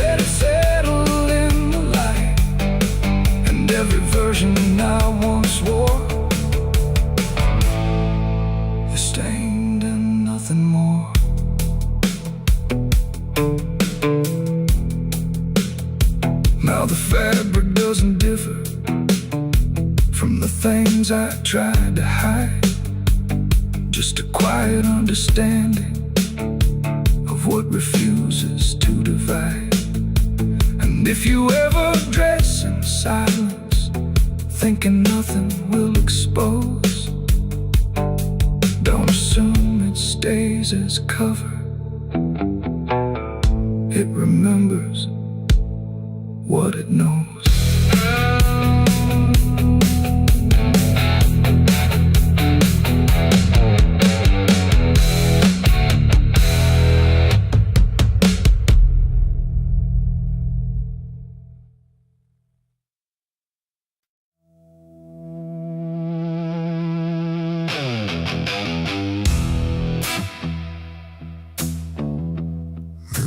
let it settle in the light. And every version I once wore is stained and nothing more. Now the fabric doesn't differ from the things I tried to hide, just a quiet understanding of what refuses to divide. And if you ever dress in silence, thinking nothing will expose, don't assume it stays as cover. It remembers what it knows.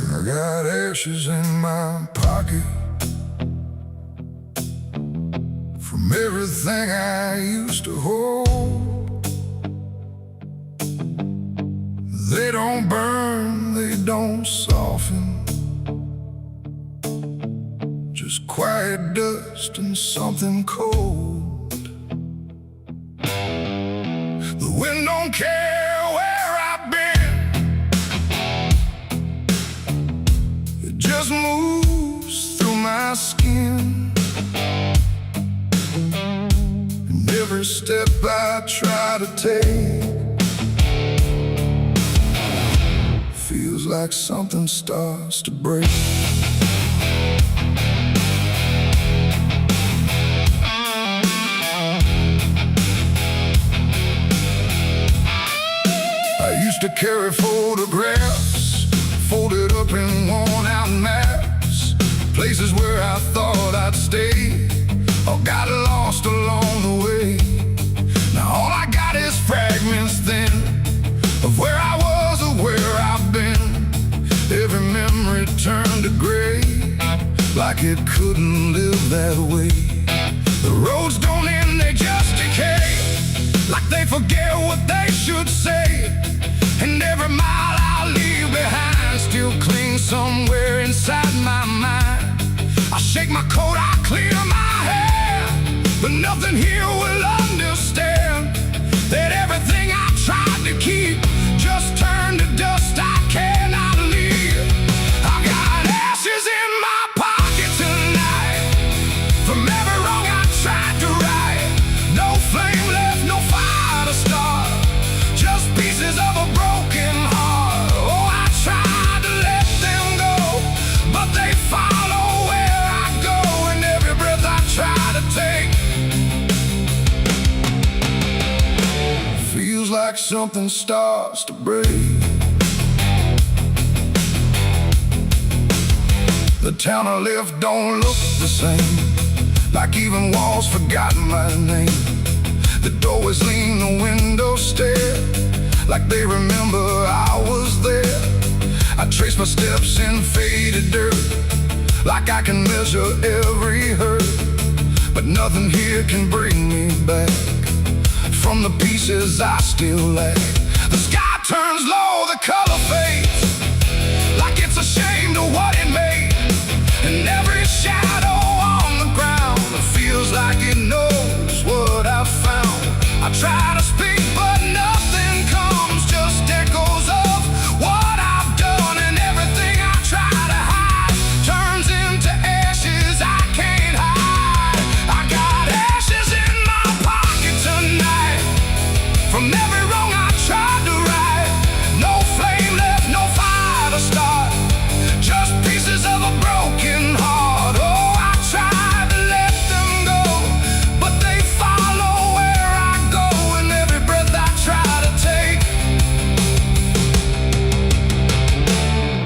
I got ashes in my pocket from everything I used to hold. They don't burn, they don't soften, just quiet dust and something cold. The wind don't care where I've been, it just moves through my skin. And every step I try to take Feels like something starts to break. I used to carry photographs folded up in worn-out maps, places where I thought I'd stay or got lost along the way. Now all I got is fragments then of where I was or where I've been. Every memory turned to gray, like it couldn't live that way. The roads don't end, they just decay, like they forget what they should say. And every mile I leave behind still clings somewhere inside my mind. I shake my coat, I clear my hair, but nothing here will understand that everything I tried to keep just turned to dust. I cannot leave. I got ashes in my pocket tonight from every wrong I tried to right. No flame left, no fire to start, just pieces of a broken heart. Oh, I tried to let them go, but they follow where I go, and every breath I try to take feels like something starts to break. The town I left don't look the same, like even walls forgotten my name. The doorways lean, the windows stare, like they remember I was there. I trace my steps in faded dirt, like I can measure every hurt, but nothing here can bring me back from the pieces I still lack. The sky turns low, the color fades, like it's ashamed of what it made. And every shadow on the ground feels like it knows what I've found. I try to speak, but nothing comes, just echoes of what I've done. And everything I try to hide turns into ashes I can't hide. I got ashes in my pocket tonight from every wrong I tried to right. No flame left, no fire to start, just pieces of a broken heart. Oh, I tried to let them go, but they follow where I go, and every breath I try to take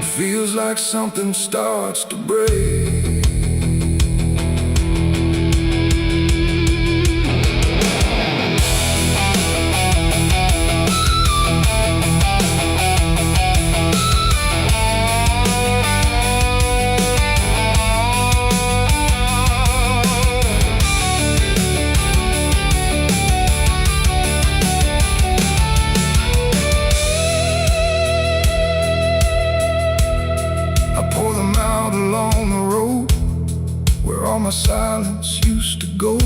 feels like something starts to break. Along the road where all my silence used to go,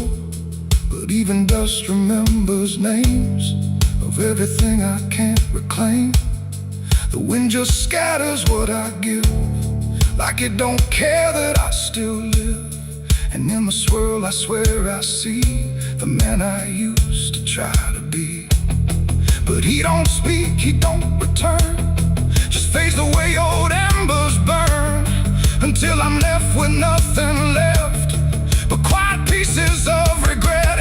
but even dust remembers names of everything I can't reclaim. The wind just scatters what I give, like it don't care that I still live. And in the swirl I swear I see the man I used to try to be. But he don't speak, he don't return, just fades the way old embers burn, until I'm left with nothing left but quiet pieces of regret.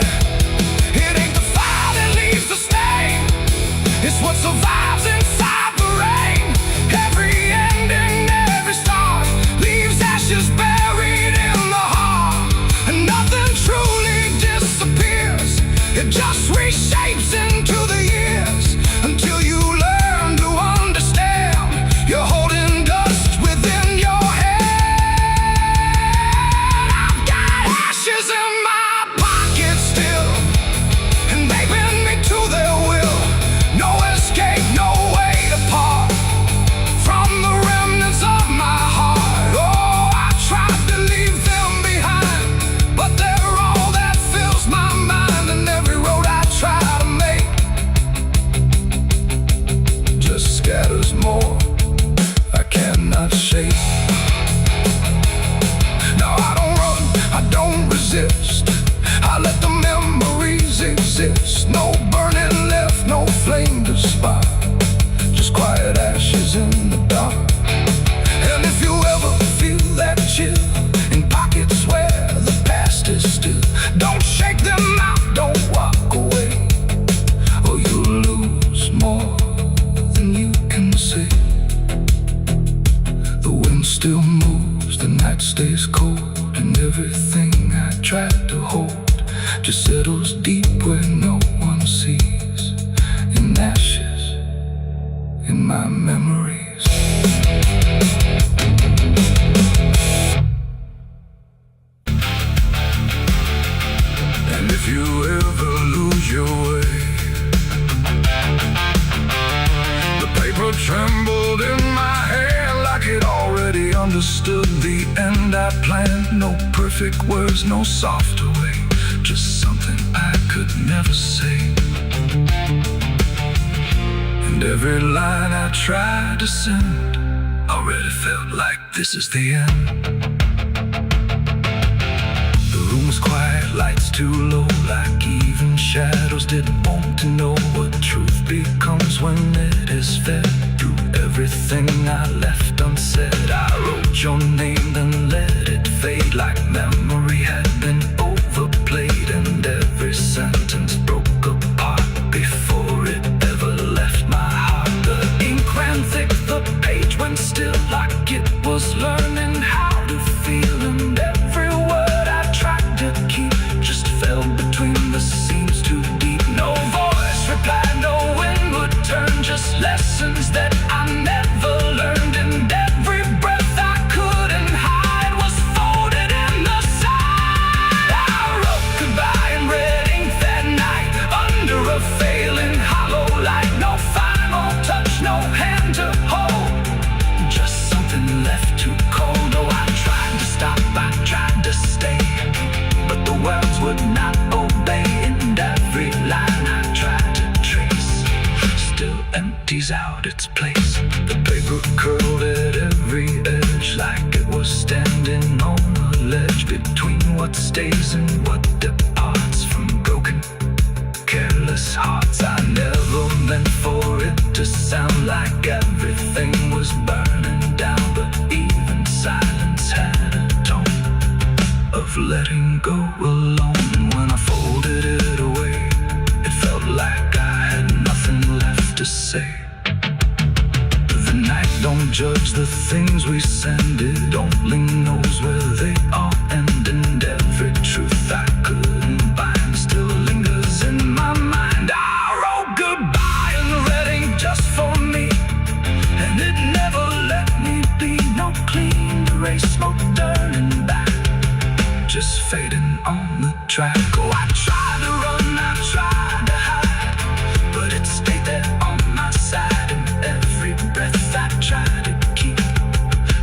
It ain't the fire that leaves the stain, it's what survives inside the rain. Every ending, every start leaves ashes buried in the heart, and nothing truly disappears, it just reshapes into the years, until you learn to understand you're holding dust within your head. Ashes in my pocket still, and they bend me to their will. No escape, no way to part from the remnants of my heart. Oh, I tried to leave them behind, but they're all that fills my mind. And every road I try to make just scatters more I cannot shake. I don't resist, I let the memories exist. No burning left, no flame to spark, just quiet ashes in the dark. my memories. And if you ever lose your way, the paper trembled in my hand like it already understood the end I planned. No perfect words, no softer way, just something I could never say. And every line I tried to send already felt like this is the end. The room was quiet, lights too low, like even shadows didn't want to know what truth becomes when it is fed through everything I left unsaid. I wrote your name, then let it fade like memory had been overplayed, and every sentence broke apart before it ever left my heart. The ink ran thick, the page went still like it was learning how to feel, and every word I tried to keep just fell between the seams too deep. No voice replied, no wind would turn, just lessons that I never learned, and every breath I couldn't hide was folded in the side. I wrote goodbye in red ink that night under a failing hollow light. No final touch, no hand to hold, just something left too cold. Oh, I tried to stop, I tried to stay, but the words would not obey, and every line I tried to trace still empties out its place. The paper curled at every edge like it was standing on a ledge between what stays and what departs from broken, careless hearts. I never meant for it to sound like everything was burning down, but even silence had a tone of letting go alone. And when I folded it away, it felt like I had nothing left to say. The night don't judge the things we send, it only knows where they all end, and every truth I couldn't bind still lingers in my mind. I wrote goodbye in red ink just for me, and it never let me be. No clean erase, no turning back, just fading on the track. Oh, I tried to run, I tried to hide, but it stayed there on my side, and every breath I tried to keep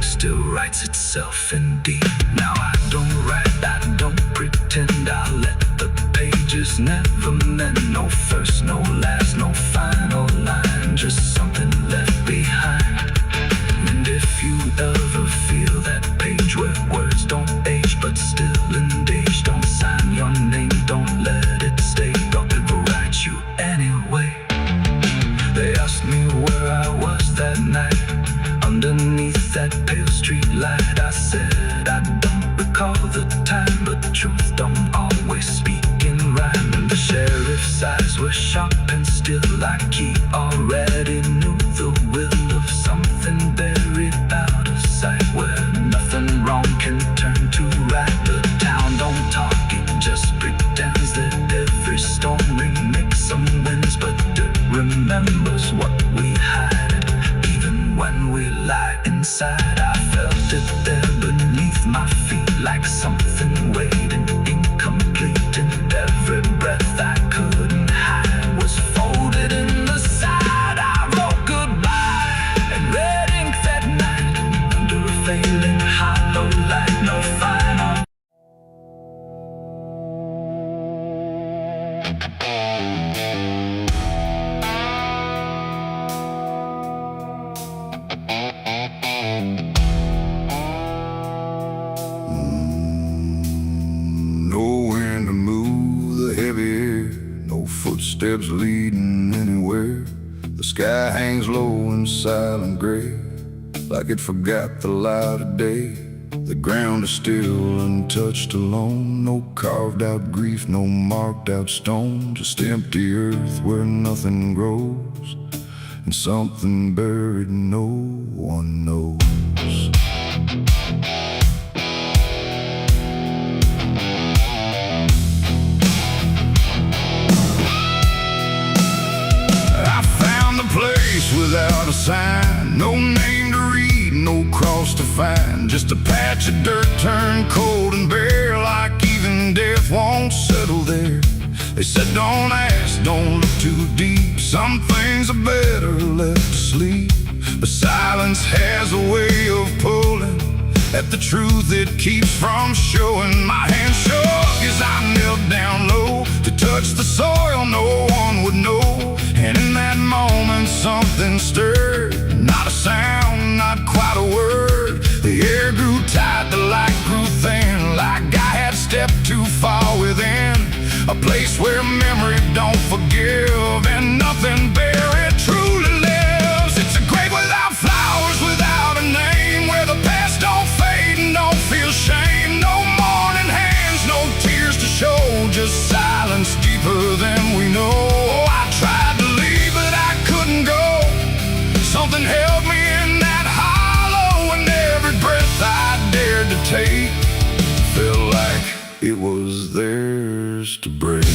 still writes itself in deep. Now I don't write, I don't pretend, I let the pages never meant no first, no last, no final line, just something left behind. And if you ever feel that page where words don't age but still engage, don't sign your name, don't let it stay, don't ever write you anyway. They asked me where I was that night underneath that pale street light. I said I don't recall the time, but truth don't always speak in rhyme. And the sheriff's eyes were sharp and still, like he already knew the will of something buried out of sight, where nothing wrong can turn to right. The town don't talk, it just pretends that every storm remakes some winds, but it remembers what we hide. Even when we lie inside, I felt it there beneath my feet, like something waiting incomplete, and every breath I couldn't hide was folded in the side. I wrote goodbye in red ink that night under a failing hollow light. No final. No wind to move the heavy air, no footsteps leading anywhere. The sky hangs low and silent gray, like it forgot the light of day. The ground is still untouched alone, no carved out grief, no marked out stone, just empty earth where nothing grows, and something buried no one knows. without a sign, no name to read, no cross to find, just a patch of dirt turned cold and bare, like even death won't settle there. They said don't ask, don't look too deep, some things are better left asleep. But silence has a way of pulling at the truth it keeps from showing. My hand shook as I knelt down low to touch the soil no one would know. And in that moment something stirred, not a sound, not quite a word. The air grew tight, the light grew thin, like I had stepped too far within a place where memory don't forgive and nothing buried truly lives. It's a grave without flowers, without a name, where the past don't fade and don't feel shame. No mourning hands, no tears to show, just silence deeper than we know. I tried to leave but I couldn't go. Something held me in that hollow, and every breath I dared to take felt like it was theirs to break.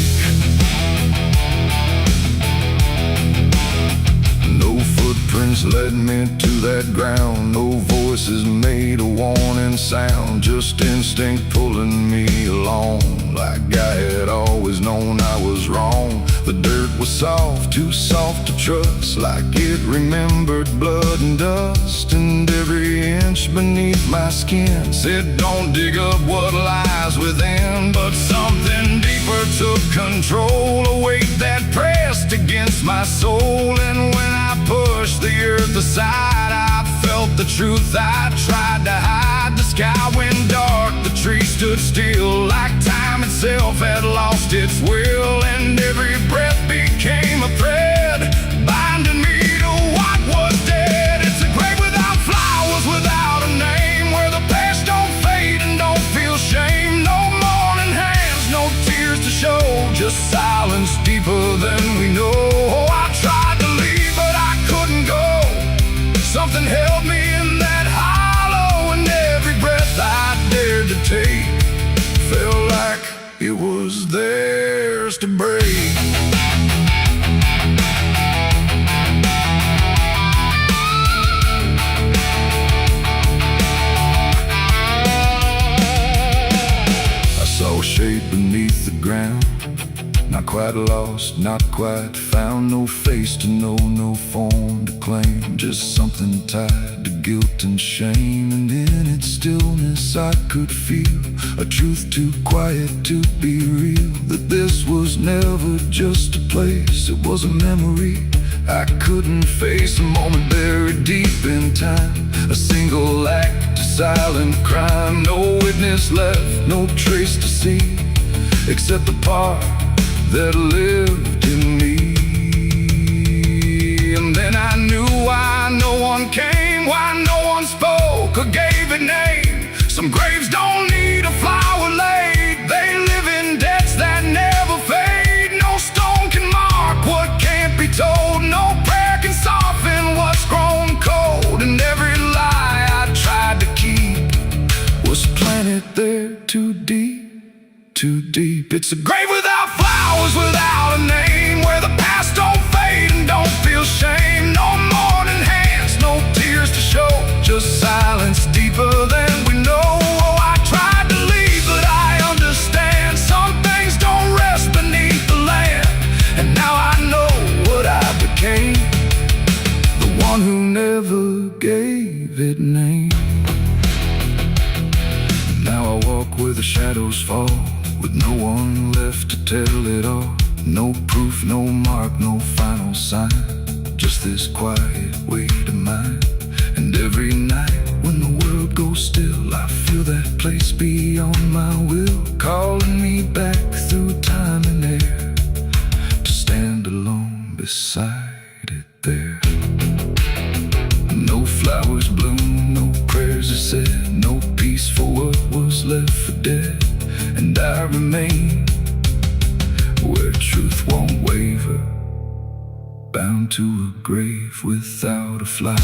No footprints led me to that ground, no voices made a warning sound, just instinct pulling me along, like I had always known I was wrong. The dirt was soft, too soft to trust, like it remembered blood and dust, and every inch beneath my skin said don't dig up what lies within. But something deeper took control, a weight that pressed against my soul, and when I pushed the earth aside, I felt the truth I tried to hide. The sky went dark, the trees stood still, like time itself had lost its will, and every breath became a thread, binding me to what was dead. It's a grave without flowers, without a name, where the past don't fade and don't feel shame. No mourning hands, no tears to show, just silence deeper than we know. I tried to leave but I couldn't go. Something held me in that hollow, and every breath I dared to take felt like it was theirs to break. I saw a shape beneath the ground, not quite lost, not quite found, no face to know, no form to claim, just something tied to guilt and shame. And in its stillness I could feel a truth too quiet to be real, that this was never just a place, it was a memory I couldn't face, a moment buried deep in time, a single act of silent crime, no witness left, no trace to see, except the part that lived in me. And then I knew why no one came, why no one spoke or gave it name. Some graves don't need a flower laid, they live in debts that never fade. No stone can mark what can't be told, no prayer can soften what's grown cold, and every lie I tried to keep was planted there too deep, too deep. It's a grave without flowers, without a name, where the past don't fade and don't feel shame. No mourning hands, no tears to show, just silence deeper than we know. I tried to leave but I understand, some things don't rest beneath the land, and now I know what I became, the one who never gave it name. Now I walk where the shadows fall, with no one left to tell it all. No proof, no mark, no final sign, just this quiet weight of mine. And every night when the world goes still, I feel that place beyond my will, calling me back through time and air, to stand alone beside it there. No flowers bloom, no prayers are said, no peace for what was left for dead. And I remain where truth won't waver, bound to a grave without a flower.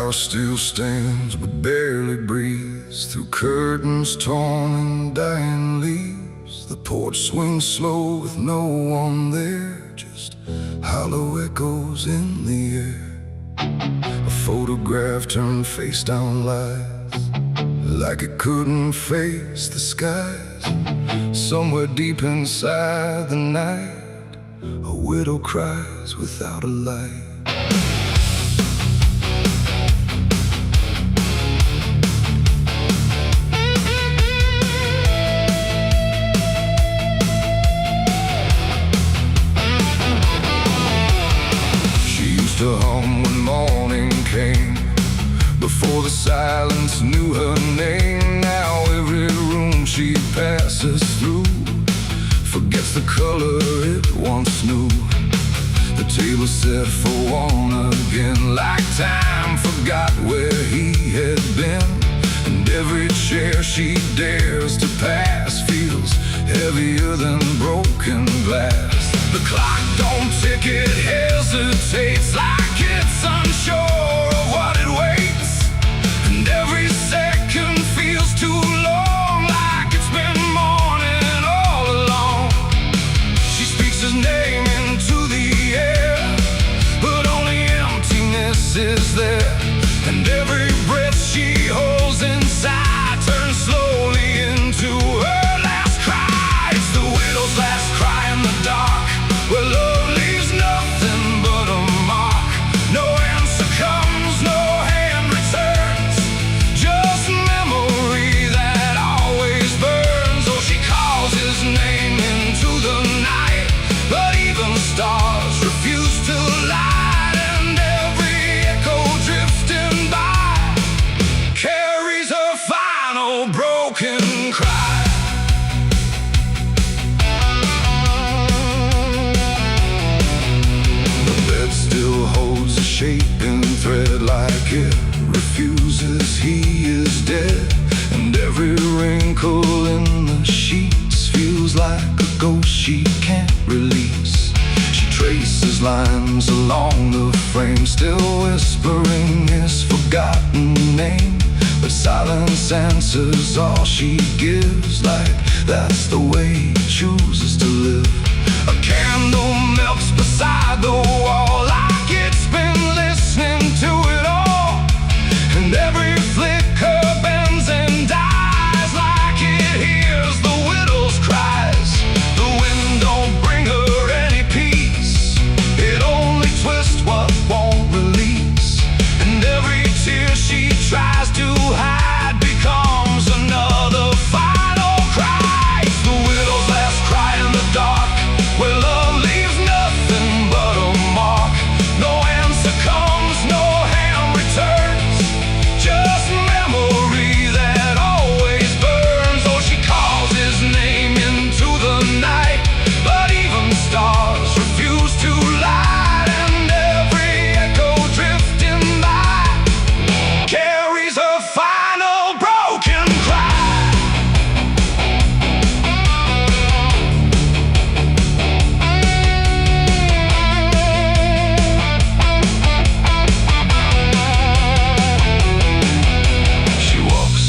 house still stands but barely breathes through curtains torn and dying leaves. The porch swings slow with no one there, just hollow echoes in the air. A photograph turned face down lies, like it couldn't face the skies. Somewhere deep inside the night, a widow cries without a light. To hum when morning came, before the silence knew her name. Now every room she passes through forgets the color it once knew. The table set for one again, like time forgot where he had been. And every chair she dares to pass feels heavier than broken glass. The clock don't tick, it hesitates, like it's unsure of what it waits. And every second feels too long, like it's been mourning all along. She speaks his name into the air, but only emptiness is there. And every breath she holds inside turns slowly into her last cry. It's the widow's last cry in the dark, where love leaves nothing but a mark. No answer comes, no hand returns, just memory that always burns. Oh, she calls his name into the night, but even stars refuse to light. And every echo drifting by carries her final broken cry. Holds a shapen thread, like it refuses he is dead. And every wrinkle in the sheets feels like a ghost she can't release. She traces lines along the frame, still whispering his forgotten name. But silence answers all she gives, like that's the way he chooses to live. A candle melts beside the wall, like it's been listening to it all. And every flicker bends and dies, like it hears the widow's cries. The wind don't bring her any peace, it only twists what won't release. And every tear she tries to hide becomes another final cry. It's the widow's last cry in the dark, where love leaves nothing but a mark. No answer comes, no hand returns, just memory that always burns. Oh, she calls his name into the night, but even stars refuse to light. And every echo drifting by carries her final broken cry.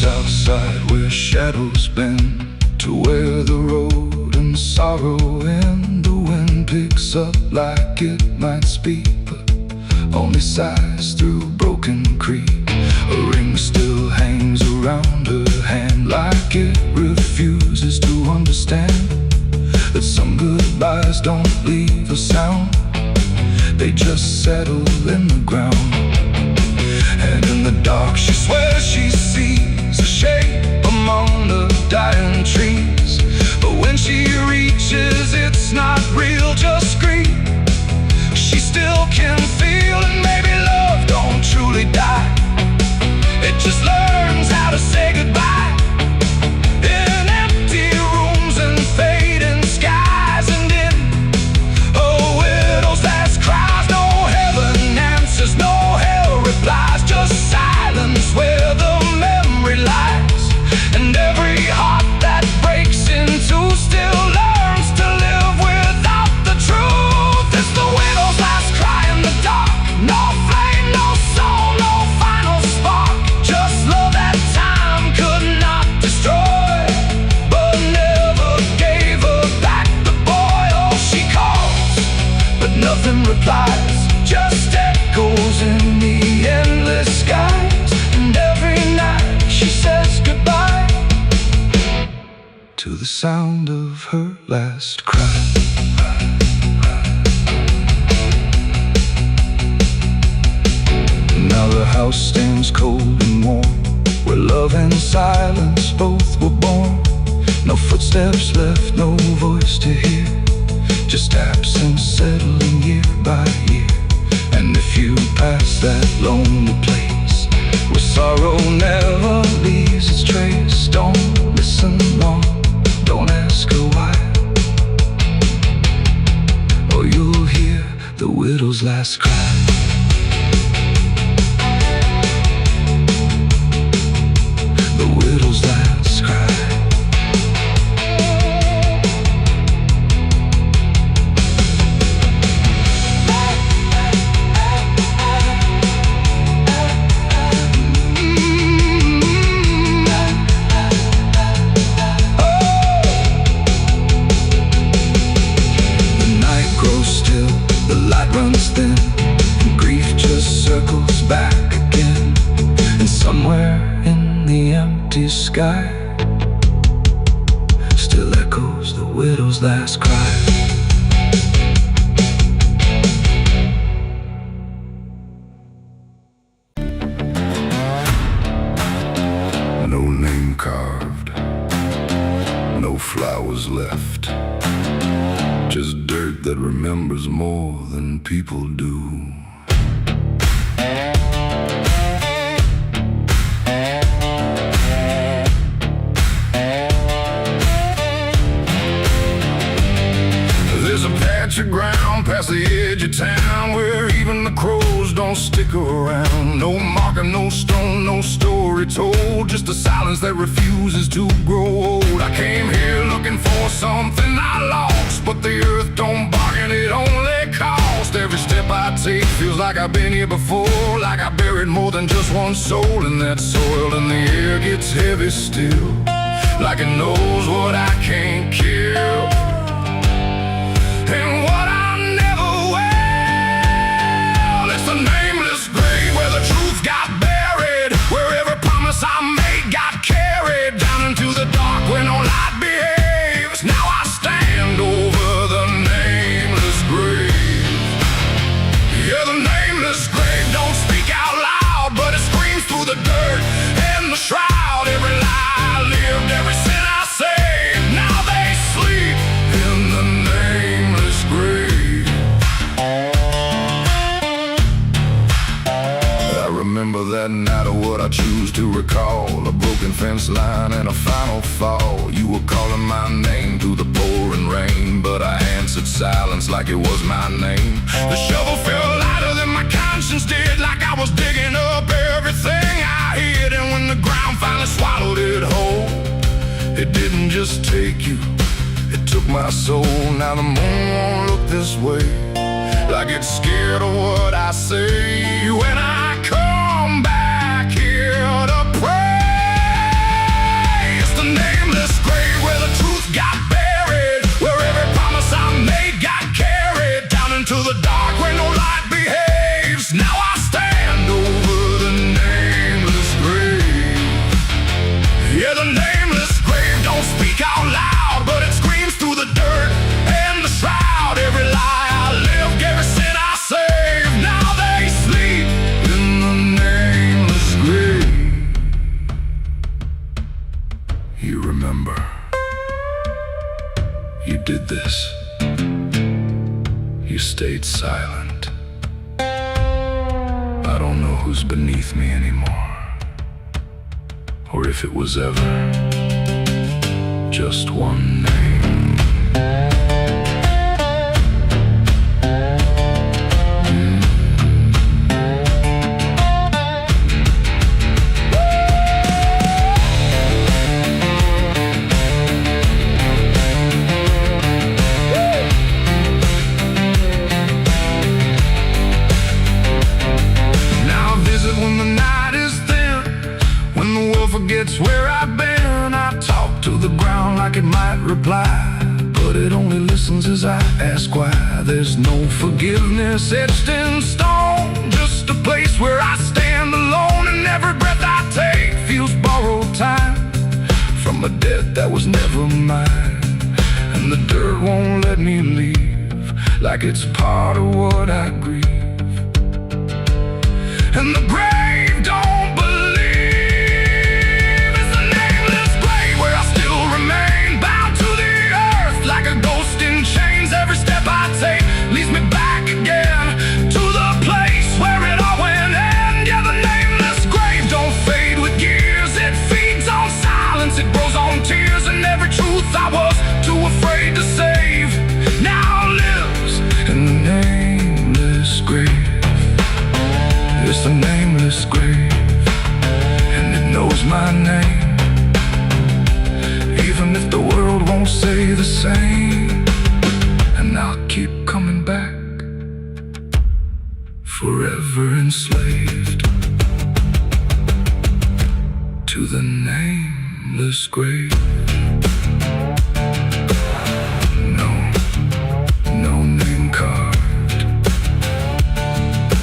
Outside where shadows bend, to where the road and sorrow end. The wind picks up like it might speak, but only sighs through broken creek. A ring still hangs around her hand, like it refuses to understand that some goodbyes don't leave a sound, they just settle in the ground. And in the dark she swears she sees a shape among the dying trees. But when she reaches, it's not real, just scream. She still can feel, and maybe love don't truly die, it just learns how to say goodbye. In empty rooms and fading skies, and in a widow's last cries, no heaven answers, no hell replies, just silence where the memory lies. And every flies, just echoes in the endless skies. And every night she says goodbye to the sound of her last cry. Now the house stands cold and warm, where love and silence both were born. No footsteps left, no voice to hear, just absence settling year by year. And if you pass that lonely place where sorrow never leaves its trace, don't listen long, don't ask her why, or you'll hear the widow's last cry. The widow's last cry. Runs thin, and grief just circles back again. And somewhere in the empty sky still echoes the widow's last cry. No name carved, no flowers left, just dirt that remembers more than people do. There's a patch of ground past the edge of town where even the crows don't stick around. No marker, no stone, no story told, just a silence that refuses to grow old. I came here looking for something I lost, but the earth don't bargain, it only cost. Every step I take feels like I've been here before, like I buried more than just one soul in that soil. And the air gets heavy still, like it knows what I can't kill, and what I never will. It's the nameless grave where the truth got buried, where every promise I made got carried down into the dark where no light behaves. Now I stand over the nameless grave. Yeah, the nameless grave don't speak out loud, but it screams through the dirt and the shroud. Every lie I lived, every sin I saved, now they sleep in the nameless grave. I remember that night of what I choose to recall, a broken fence line and a final fall. You were calling my name through the pouring rain, but I answered silence like it was my name. The shovel felt lighter than my conscience did, like I was digging up everything I hid. And when the ground finally swallowed it whole, it didn't just take you, it took my soul. Now the moon won't look this way, like it's scared of what I say when I come back here to pray. It's the nameless grave where the truth got buried, where every promise I made got carried down into the dark where no light behaves. Now I stand over the nameless grave. Yeah, the nameless grave don't speak out loud, but it screams through the dirt and the shroud. Every lie I lived, every sin I saved, now they sleep in the nameless grave. You remember, you did this, you stayed silent. I don't know who's beneath me anymore, or if it was ever just one name. Now I visit when the night is thin, when the world forgets where I've been. I talk to the ground like it might reply, but but it only listens as I ask why. There's no forgiveness etched in stone, just a place where I stand alone, and every breath I take feels borrowed time from a debt that was never mine. And the dirt won't let me leave, like it's part of what I grieve. And the grave don't believe it's the nameless grave where I still remain, bound to the earth like a ghost in chains. Every step I take leads me back again to the place where it all went end. Yeah, the nameless grave don't fade with years. It feeds on silence, it grows on tears, and every truth I was too afraid to save now lives in the nameless grave. It's the nameless grave, and it knows my name, even if the world won't say the same. And I'll keep coming back, forever enslaved to the nameless grave. No name carved,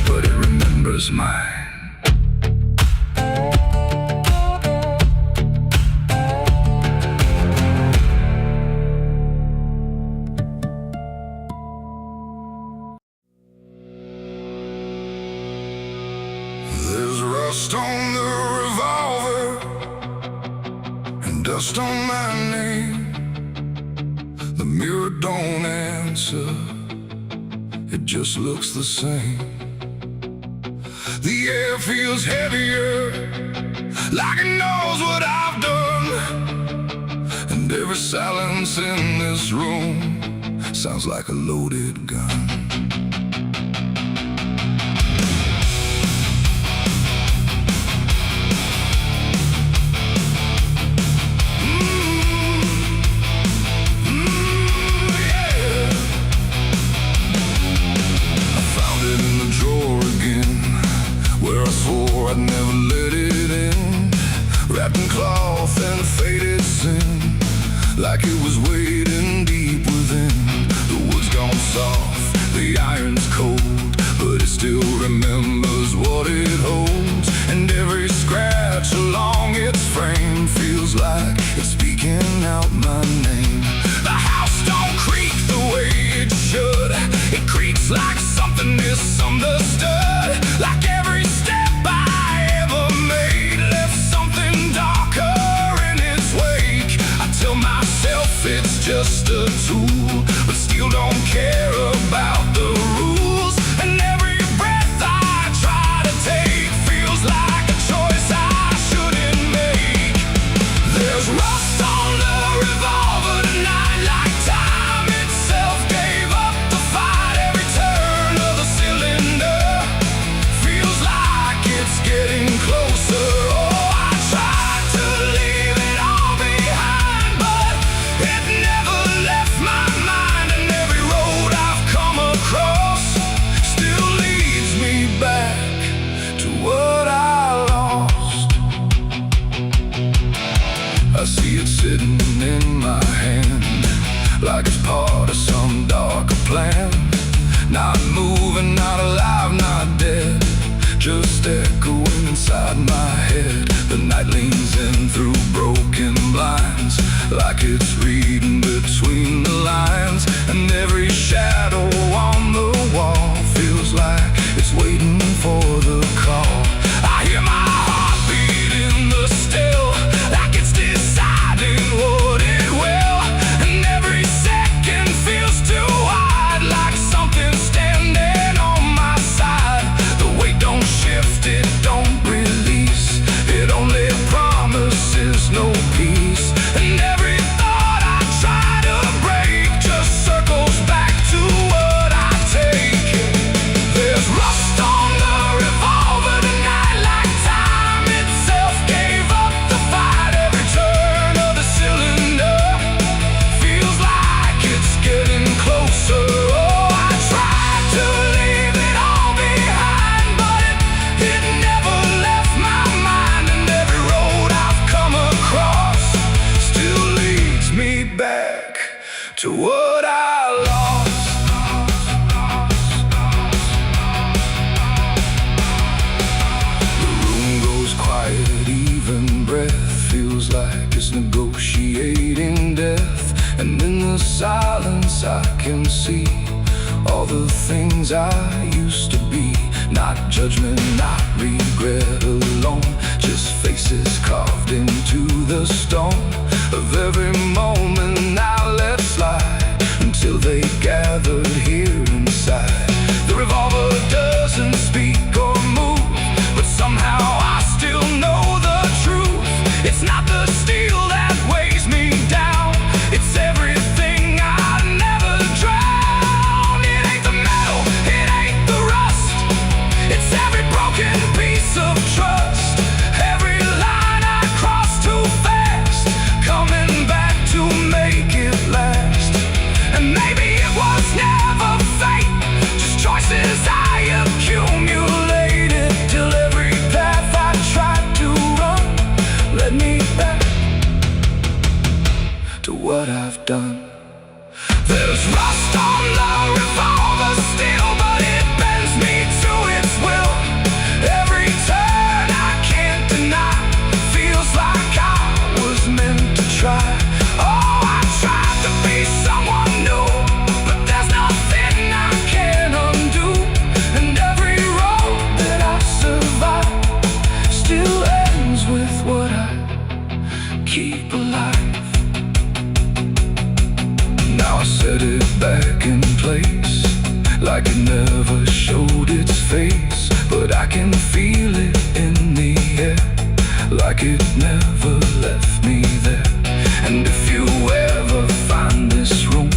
but it remembers mine. There's rust on the revolver and dust on my name. The mirror don't answer, it just looks the same. The air feels heavier, like it knows what I've done, and every silence in this room sounds like a loaded gun. I'd never let it in, wrapped in cloth and faded sin, like it was waiting deep within. The wood's gone soft, the iron's cold, but it still remembers what it holds. And every scratch along its frame feels like it's speaking out my name. The house don't creak the way it should, it creaks like something misunderstood, like every step it's just a tool, but still don't care about the rules. And every breath I try to take feels like a choice I shouldn't make. There's rust on the revolver tonight, like time itself gave up the fight. Every turn of the cylinder feels like it's getting closer. Oh, I tried to leave it all behind, but it never left my mind, and every road I've come across still leads me back to what I lost. I see it sitting in my hand, like it's part of some darker plan. Not moving, not alive, not dead, just echoing inside my head. The night leans in through broken blinds, like it's reading between the lines. And every shadow on the wall feels like it's waiting for the call. I hear my heartbeat in the still, like it's deciding what it will. And every second feels too wide, like something's standing on my side. The weight don't shift, it don't release, it only promises no peace. And every thought I try to break just circles back to what I take. There's rust on the river to what I lost. The room goes quiet, even breath feels like it's negotiating death. And in the silence I can see all the things I used to be. Not judgment, not regret alone, just faces carved into the stone of every moment I let slide, until they gathered here inside. The revolver doesn't speak or move, but somehow I still know the truth. It's not the steel that weighs me down, it's everything I never drowned. It ain't the metal, it ain't the rust, it's every broken piece of trust, every line I crossed too fast, coming back to make it last. And maybe it was never fate, just choices I accumulated, till every path I tried to run led me back to what I've done. There's rust on the revolver still, but it bends me to its will. Every turn I can't deny, feels like I was meant to try. Oh, I tried to be someone new, but there's nothing I can undo. And every road that I survive still ends with what I keep alive. Now I set it back in place, like it never showed its face, but I can feel it in the air, like it never left me there. And if you ever find this room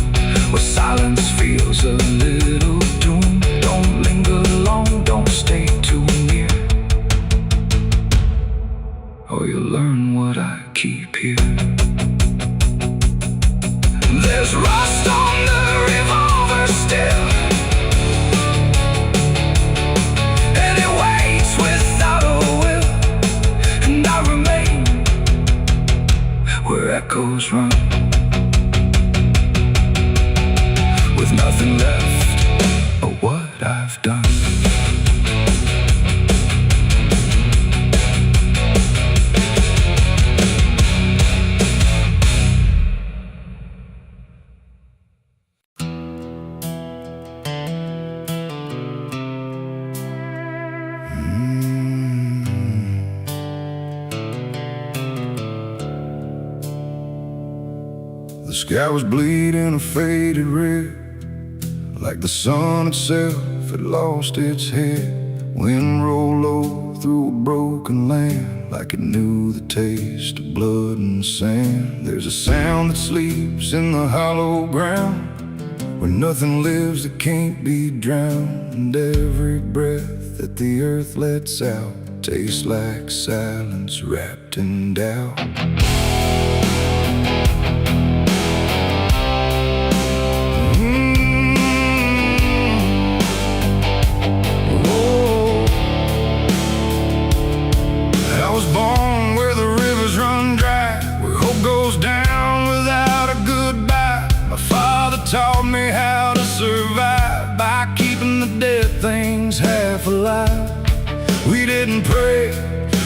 where silence feels a little doom, don't linger long, don't stay too near, or you'll learn what I keep here. There's rust on the revolver still, and it waits without a will, and I remain where echoes run, with nothing left of what I've done. The sky was bleeding a faded red, like the sun itself had lost its head. Wind rolled low through a broken land, like it knew the taste of blood and sand. There's a sound that sleeps in the hollow ground, where nothing lives that can't be drowned. And every breath that the earth lets out tastes like silence wrapped in doubt. Taught me how to survive by keeping the dead things half alive. We didn't pray,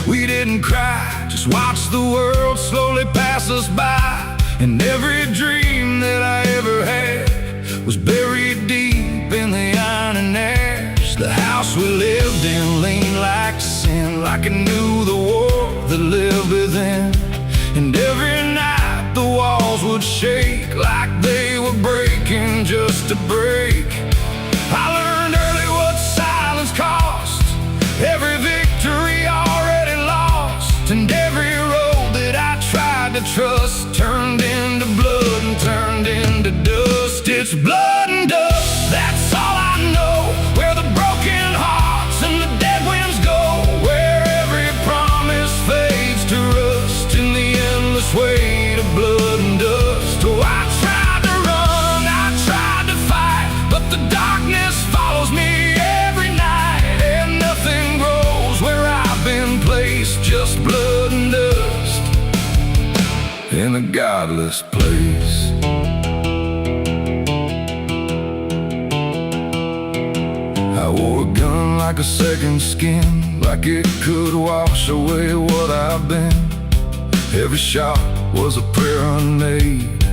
we didn't cry, just watch the world slowly pass us by. And every dream that I ever had was buried deep in the iron and ash. The house we lived in leaned like sin, like it knew the war that lived within. And every night the walls would shake, like they were breaking just to break. I learned early what silence cost, every victory already lost. And every road that I tried to trust turned into blood and turned into dust. It's blood and dust, that's all I know. Where the broken hearts and the dead winds go, where every promise fades to rust in the endless weight of blood and dust. Oh, I tried to run, I tried to fight, but the darkness follows me every night. And nothing grows where I've been placed, just blood and dust in a godless place. wore a gun like a second skin, like it could wash away what I've been. Every shot was a prayer unmade,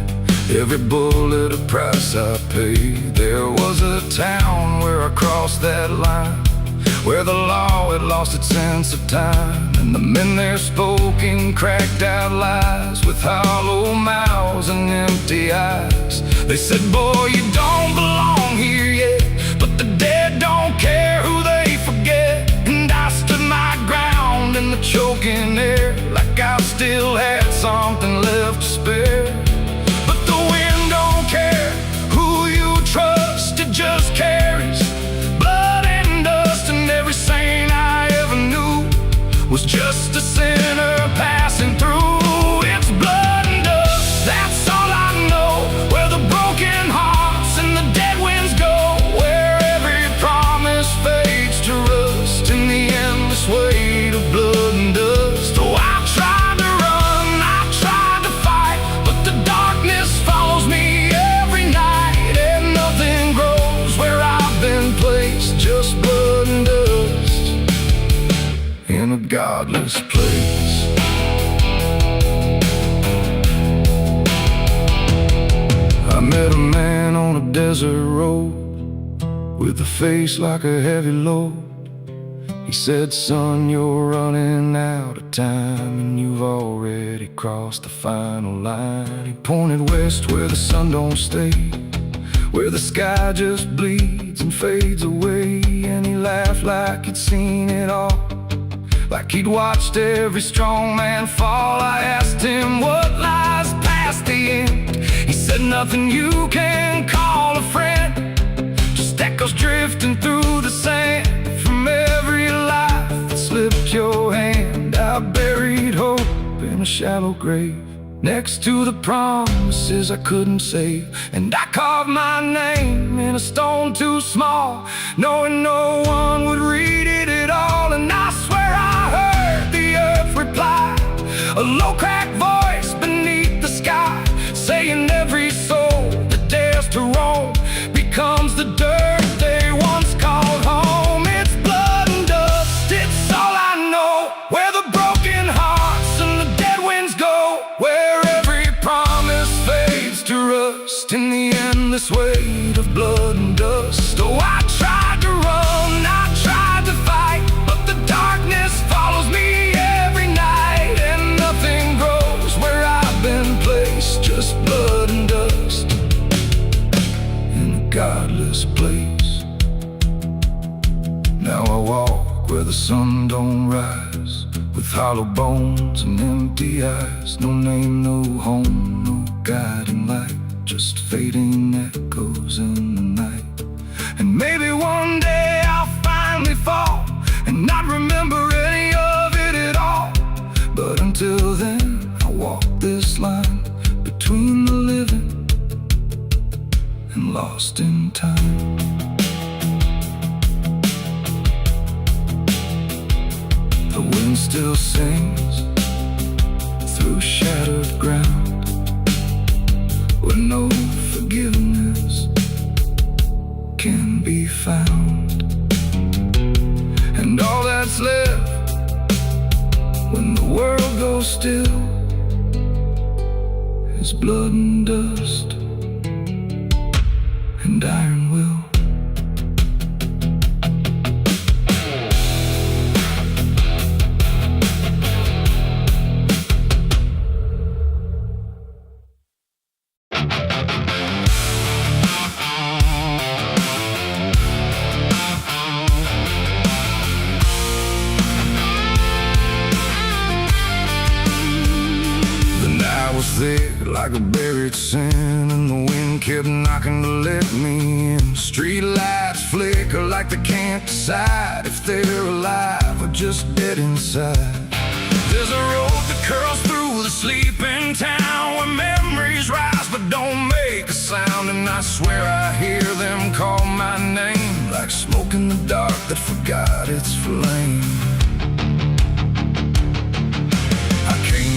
every bullet a price I paid. There was a town where I crossed that line, where the law had lost its sense of time, and the men there spoke in cracked out lies, with hollow mouths and empty eyes. They said, boy, you don't belong here yet, but the dead don't care who they forget. And I stood my ground in the choking air, like I still had something left to spare. But the wind don't care who you trust, it just carries blood and dust. And every saint I ever knew was just a sinner passing through. It's blood and dust, that's all I know, where the broken hearts and the dead winds go, where every promise fades to rust in the endless weight of blood and dust. Oh, I tried to run, I tried to fight, but the darkness follows me every night, and nothing grows where I've been placed, just blood and dust in a godless place. I met a man on a desert road with a face like a heavy load. He said, son, you're running out of time, and you've already crossed the final line. He pointed west where the sun don't stay, where the sky just bleeds and fades away. And he laughed like he'd seen it all, like he'd watched every strong man fall. I asked him what lies past the end. He said, nothing you can call a friend, just echoes drifting through the sand from every life that slipped your hand. I buried hope in a shallow grave, next to the promises I couldn't save. And I carved my name in a stone too small, knowing no one would read it at all. And I swear I heard the earth reply, a low cracked voice beneath the sky, saying every soul that dares to roam becomes the dirt they once called home. It's blood and dust, it's all I know, where the broken hearts and the dead winds go, where every promise fades to rust in the endless weight of blood and dust. Oh, I tried to run, I tried to fight, but the darkness follows me every night, and nothing grows where I've been placed, just blood and dust in a godless place. Now I walk where the sun don't rise, with hollow bones and empty eyes. No name, no home, no guiding light, just fading echoes in the night. And maybe one day I'll finally fall and not remember any of it at all. But until then, I walk this line between the living and lost in time. The wind still sings through shattered ground, where no forgiveness can be found. And all that's left when the world goes still is blood and dust and iron will. Thick like a buried sin, and the wind kept knocking to let me in. Street lights flicker like they can't decide if they're alive or just dead inside. There's a road that curls through the sleeping town, where memories rise but don't make a sound. And I swear I hear them call my name, like smoke in the dark that forgot its flame.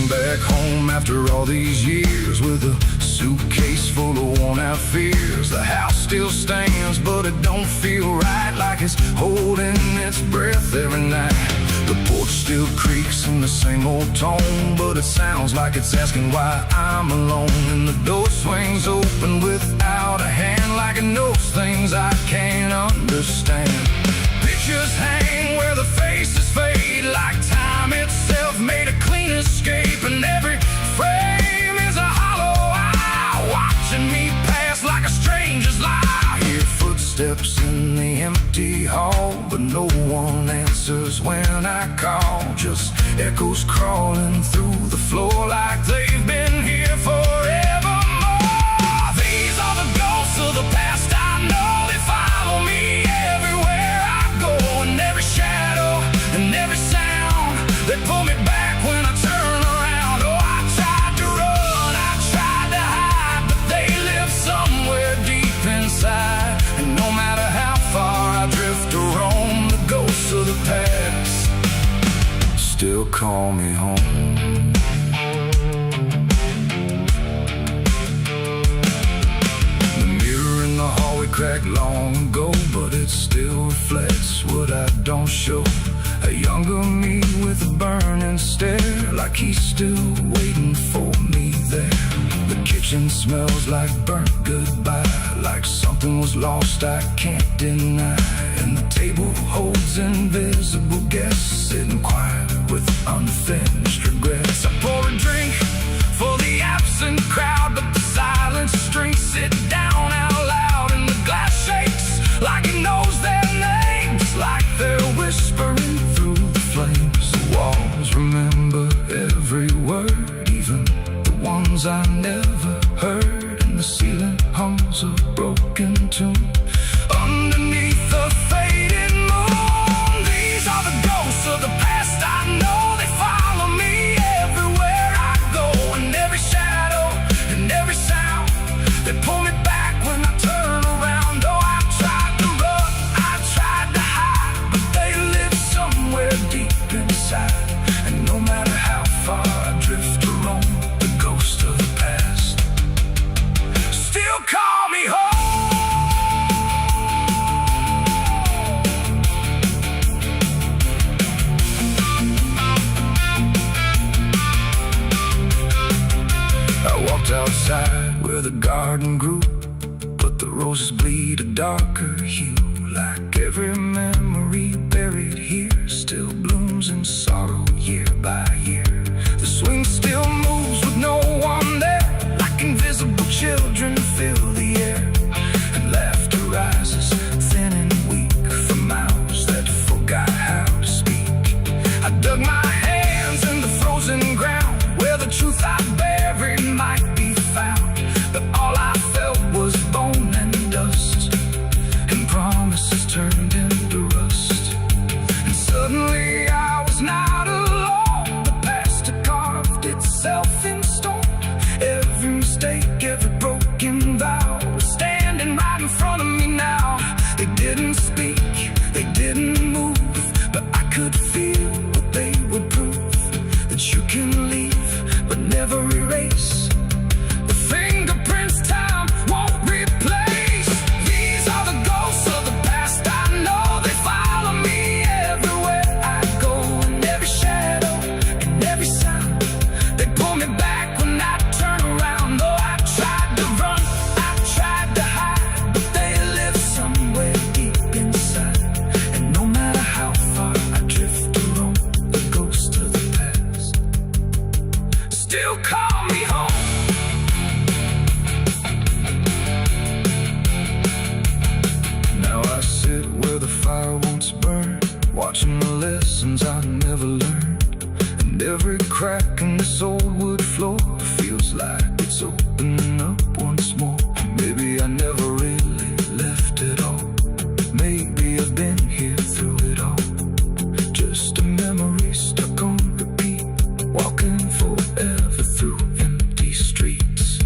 Back home after all these years, with a suitcase full of worn out have fears. The house still stands, but it don't feel right, like it's holding its breath every night. The porch still creaks in the same old tone, but it sounds like it's asking why I'm alone. And the door swings open without a hand, like it knows things I can't understand. Pictures hang where the faces fade, like time itself made a clean escape. And every frame is a hollow eye, watching me pass like a stranger's lie. I hear footsteps in the empty hall, but no one answers when I call. Just echoes crawling through the floor like they've been here forevermore. These are the ghosts of the past, I know they follow me everywhere I go. And every shadow and every sound, they pull me back when I turn around. Oh, I tried to run, I tried to hide, but they live somewhere deep inside. And no matter how far I drift or roam, the ghosts of the past still call me home. The mirror in the hallway cracked long ago, but it still reflects what I don't show. A younger me with a burning stare, like he's still waiting for me there. The kitchen smells like burnt goodbye, like something was lost I can't deny. And the table holds invisible guests, sitting quiet with unfinished regrets. I pour a drink for the absent crowd, but the silence drinks sit down out loud. And the glass shakes like it knows their names, like they're whispering through the flames. The walls remember every word, even the ones I never heard. And the ceiling hums a broken tune underneath the faded moon. These are the ghosts of the past, I know they follow me everywhere I go. And every shadow and every sound, they pull me back when I turn around. Oh, I tried to run, I tried to hide, but they live somewhere deep inside. And no matter how far I drift or roam, the ghost of the past still call me home. I walked outside where the garden grew, but the roses bleed a darker hue. Like every memory buried here still blooms in sorrow year by year. The swing still moves with no one there, like invisible children fill the air. And laughter rises thin and weak from mouths that forgot how to speak. I dug my hands in the frozen ground where the truth I buried might be found. But all I felt was bone and dust, and promises turned into rust. And suddenly I was not alone. The past had carved itself in stone. Every mistake, every broken vow was standing right in front of me now. They didn't speak, they didn't move, but I could feel what they would prove. That you can leave, but never erase the fingerprints time won't replace. These are the ghosts of the past, I know they follow me everywhere I go. And every shadow and every sound, they pull me back when I turn around. Oh, I tried to run, I tried to hide, but they live somewhere deep inside. And no matter how far I drift or roam, the ghost of the past still call me home. Now I sit where the fire once burned, watching the lessons I never learned. And every crack in this old wood floor feels like it's opening up once more. Maybe I never really left it all. Maybe I've been here through it all. Just a memory stuck on repeat, walking forever through empty streets.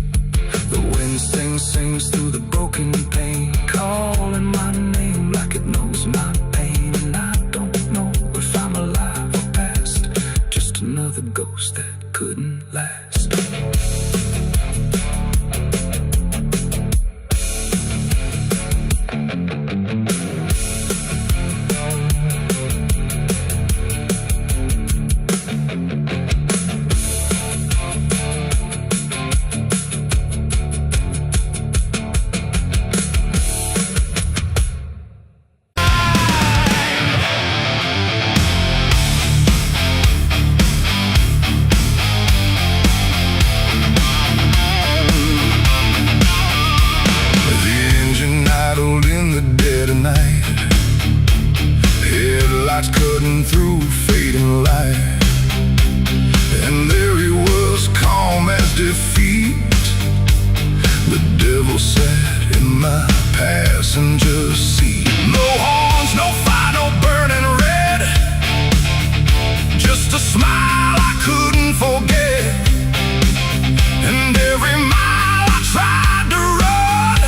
The wind sings through the broken pane, calling my name like it knows my pain. And I don't know if I'm alive or past, just another ghost that couldn't last. devil sat in my passenger seat. No horns, no fire, no burning red, just a smile I couldn't forget. And every mile I tried to run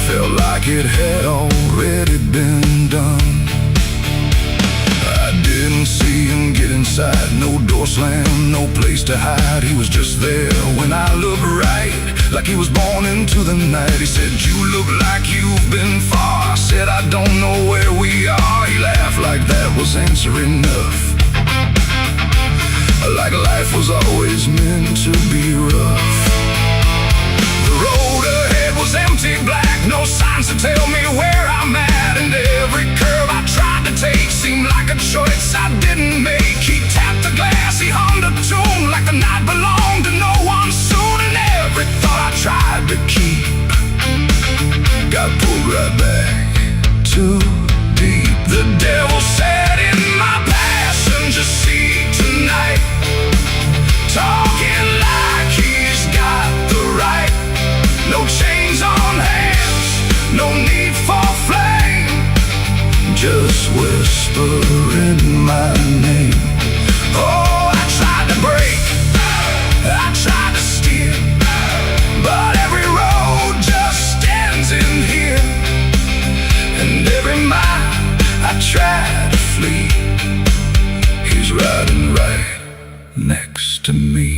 felt like it had already been done. I didn't see him get inside, no door slam, no place to hide. He was just there when I looked right, like he was born into the night. He said, "You look like you've been far." I said, "I don't know where we are." He laughed like that was answer enough, like life was always meant to be rough. The road ahead was empty, black, no signs to tell me where I'm at. And every curve I tried to take seemed like a choice I didn't make. He tapped the glass, he hummed a tune like the night belonged to no one soon. And every thought I tried to keep got pulled right back too deep. The devil sat in my passenger seat tonight, talking like he's got the right. No chains on hands, no need for flame, just whispering my name. Oh, I tried to break, I tried to steer, but every road just ends in here. And every mile I tried to flee, he's riding right next to me.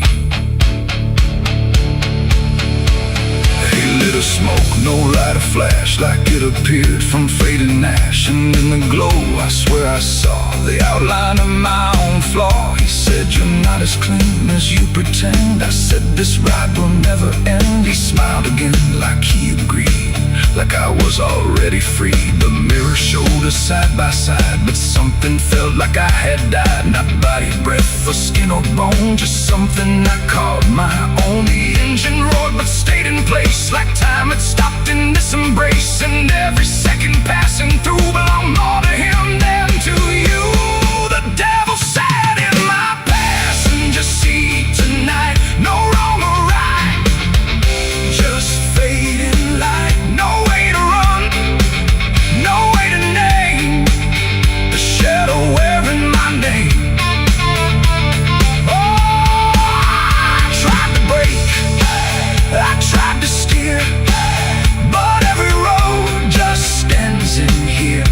He lit a smoke, no light, a flash, like it appeared from fading ash. And in the glow I swear I saw the outline of my own flaw. He said, "You're not as clean as you pretend." I said, "This ride will never end." He smiled again like he agreed, like I was already free. The mirror showed us side by side, but something felt like I had died. Not body, breath, or skin or bone, just something I called my own. The engine roared but stayed in place, like time had stopped in this embrace. And every second passing through belonged more to him than to you. The devil sat in my passenger seat tonight, no wrong or right, just fading light. No way to run, no way to name the shadow wearing my name. Oh, I tried to break, I tried to steer, but every road just ends in here.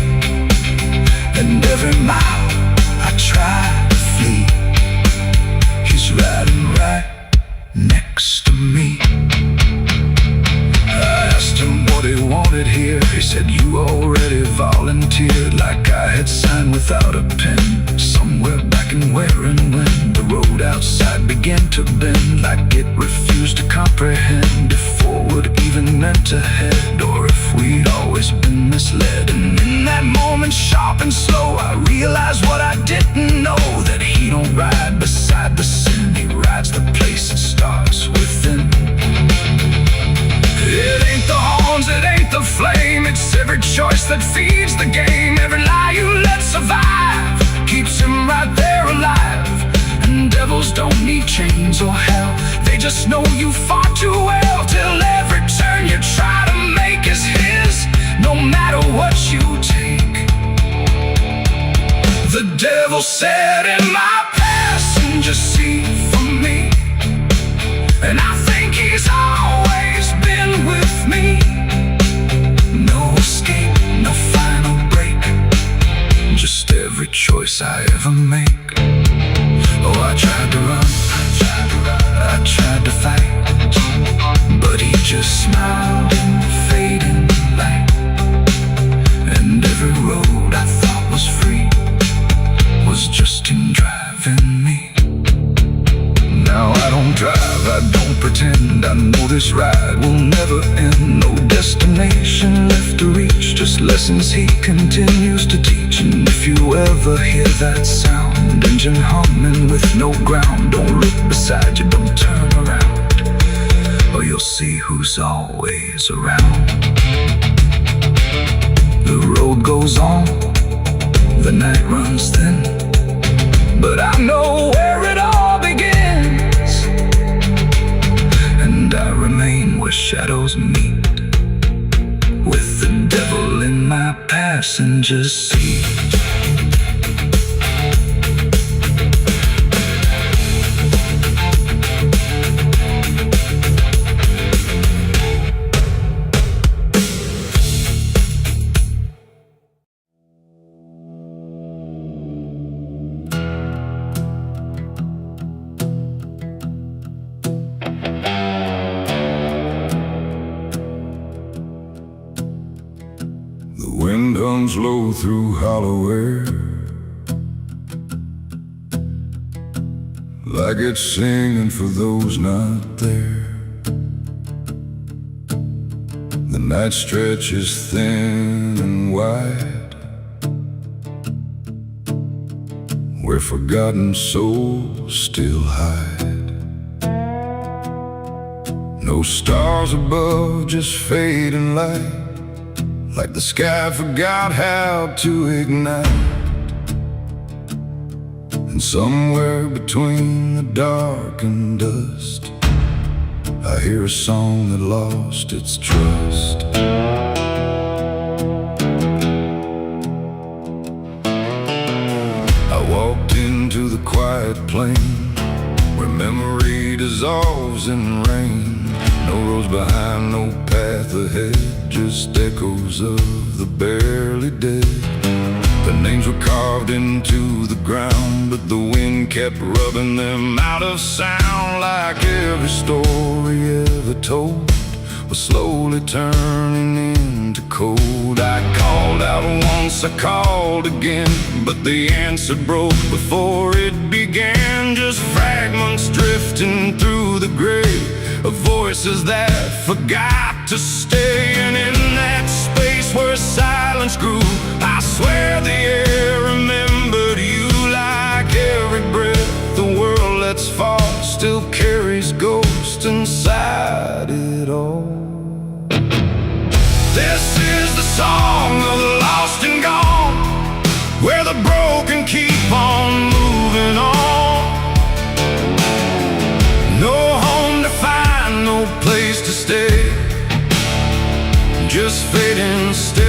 And every mile I try to flee, he's riding right next to me. I asked him what he wanted here. He said, "You already volunteered," like I had signed without a pen. Somewhere back in where and when the road outside began to bend, like it refused to comprehend if forward even meant ahead, or if we'd always been misled. And in that moment, sharp and slow, I realized what I didn't know, that he don't ride beside the sin, he rides the place it starts within. It ain't the horns, it ain't the flame, it's every choice that feeds the game. Every lie you let survive keeps him right there alive. And devils don't need chains or hell, they just know you far too well. Till every turn you try to make is his, no matter what you take. The devil sat in my passenger seat for me, and I think he's always been with me. No escape, no final break, just every choice I ever make. Oh, I tried to run, I tried to fight, but he just smiled in the fading light. And every road I thought was free was just him driving me. Now I don't drive, I don't pretend, I know this ride will never end. No destination left to reach, just lessons he continues to teach. And if you ever hear that sound, engine humming with no ground, don't look beside you, don't turn around, or you'll see who's always around. The road goes on, the night runs thin, but I know where it all begins, and I remain where shadows meet, with the devil in my passenger seat. The wind hums low through hollow air, like it's singing for those not there. The night stretches thin and wide, where forgotten souls still hide. No stars above, just fading light, like the sky forgot how to ignite. And somewhere between the dark and dust, I hear a song that lost its trust. I walked into the quiet plain, where memory dissolves in rain. No roads behind, no path ahead, just echoes of the barely dead. The names were carved into the ground, but the wind kept rubbing them out of sound, like every story ever told was slowly turning into cold. I called out once, I called again, but the answer broke before it began. Just fragments drifting through the grave of voices that forgot to stay. And in that space where silence grew, I swear the air remembered you. Like every breath the world lets fall still carries ghosts inside it all. This is the song of the lost and gone, where the broken keep on moving on. No home to find, no place to stay, just fading still.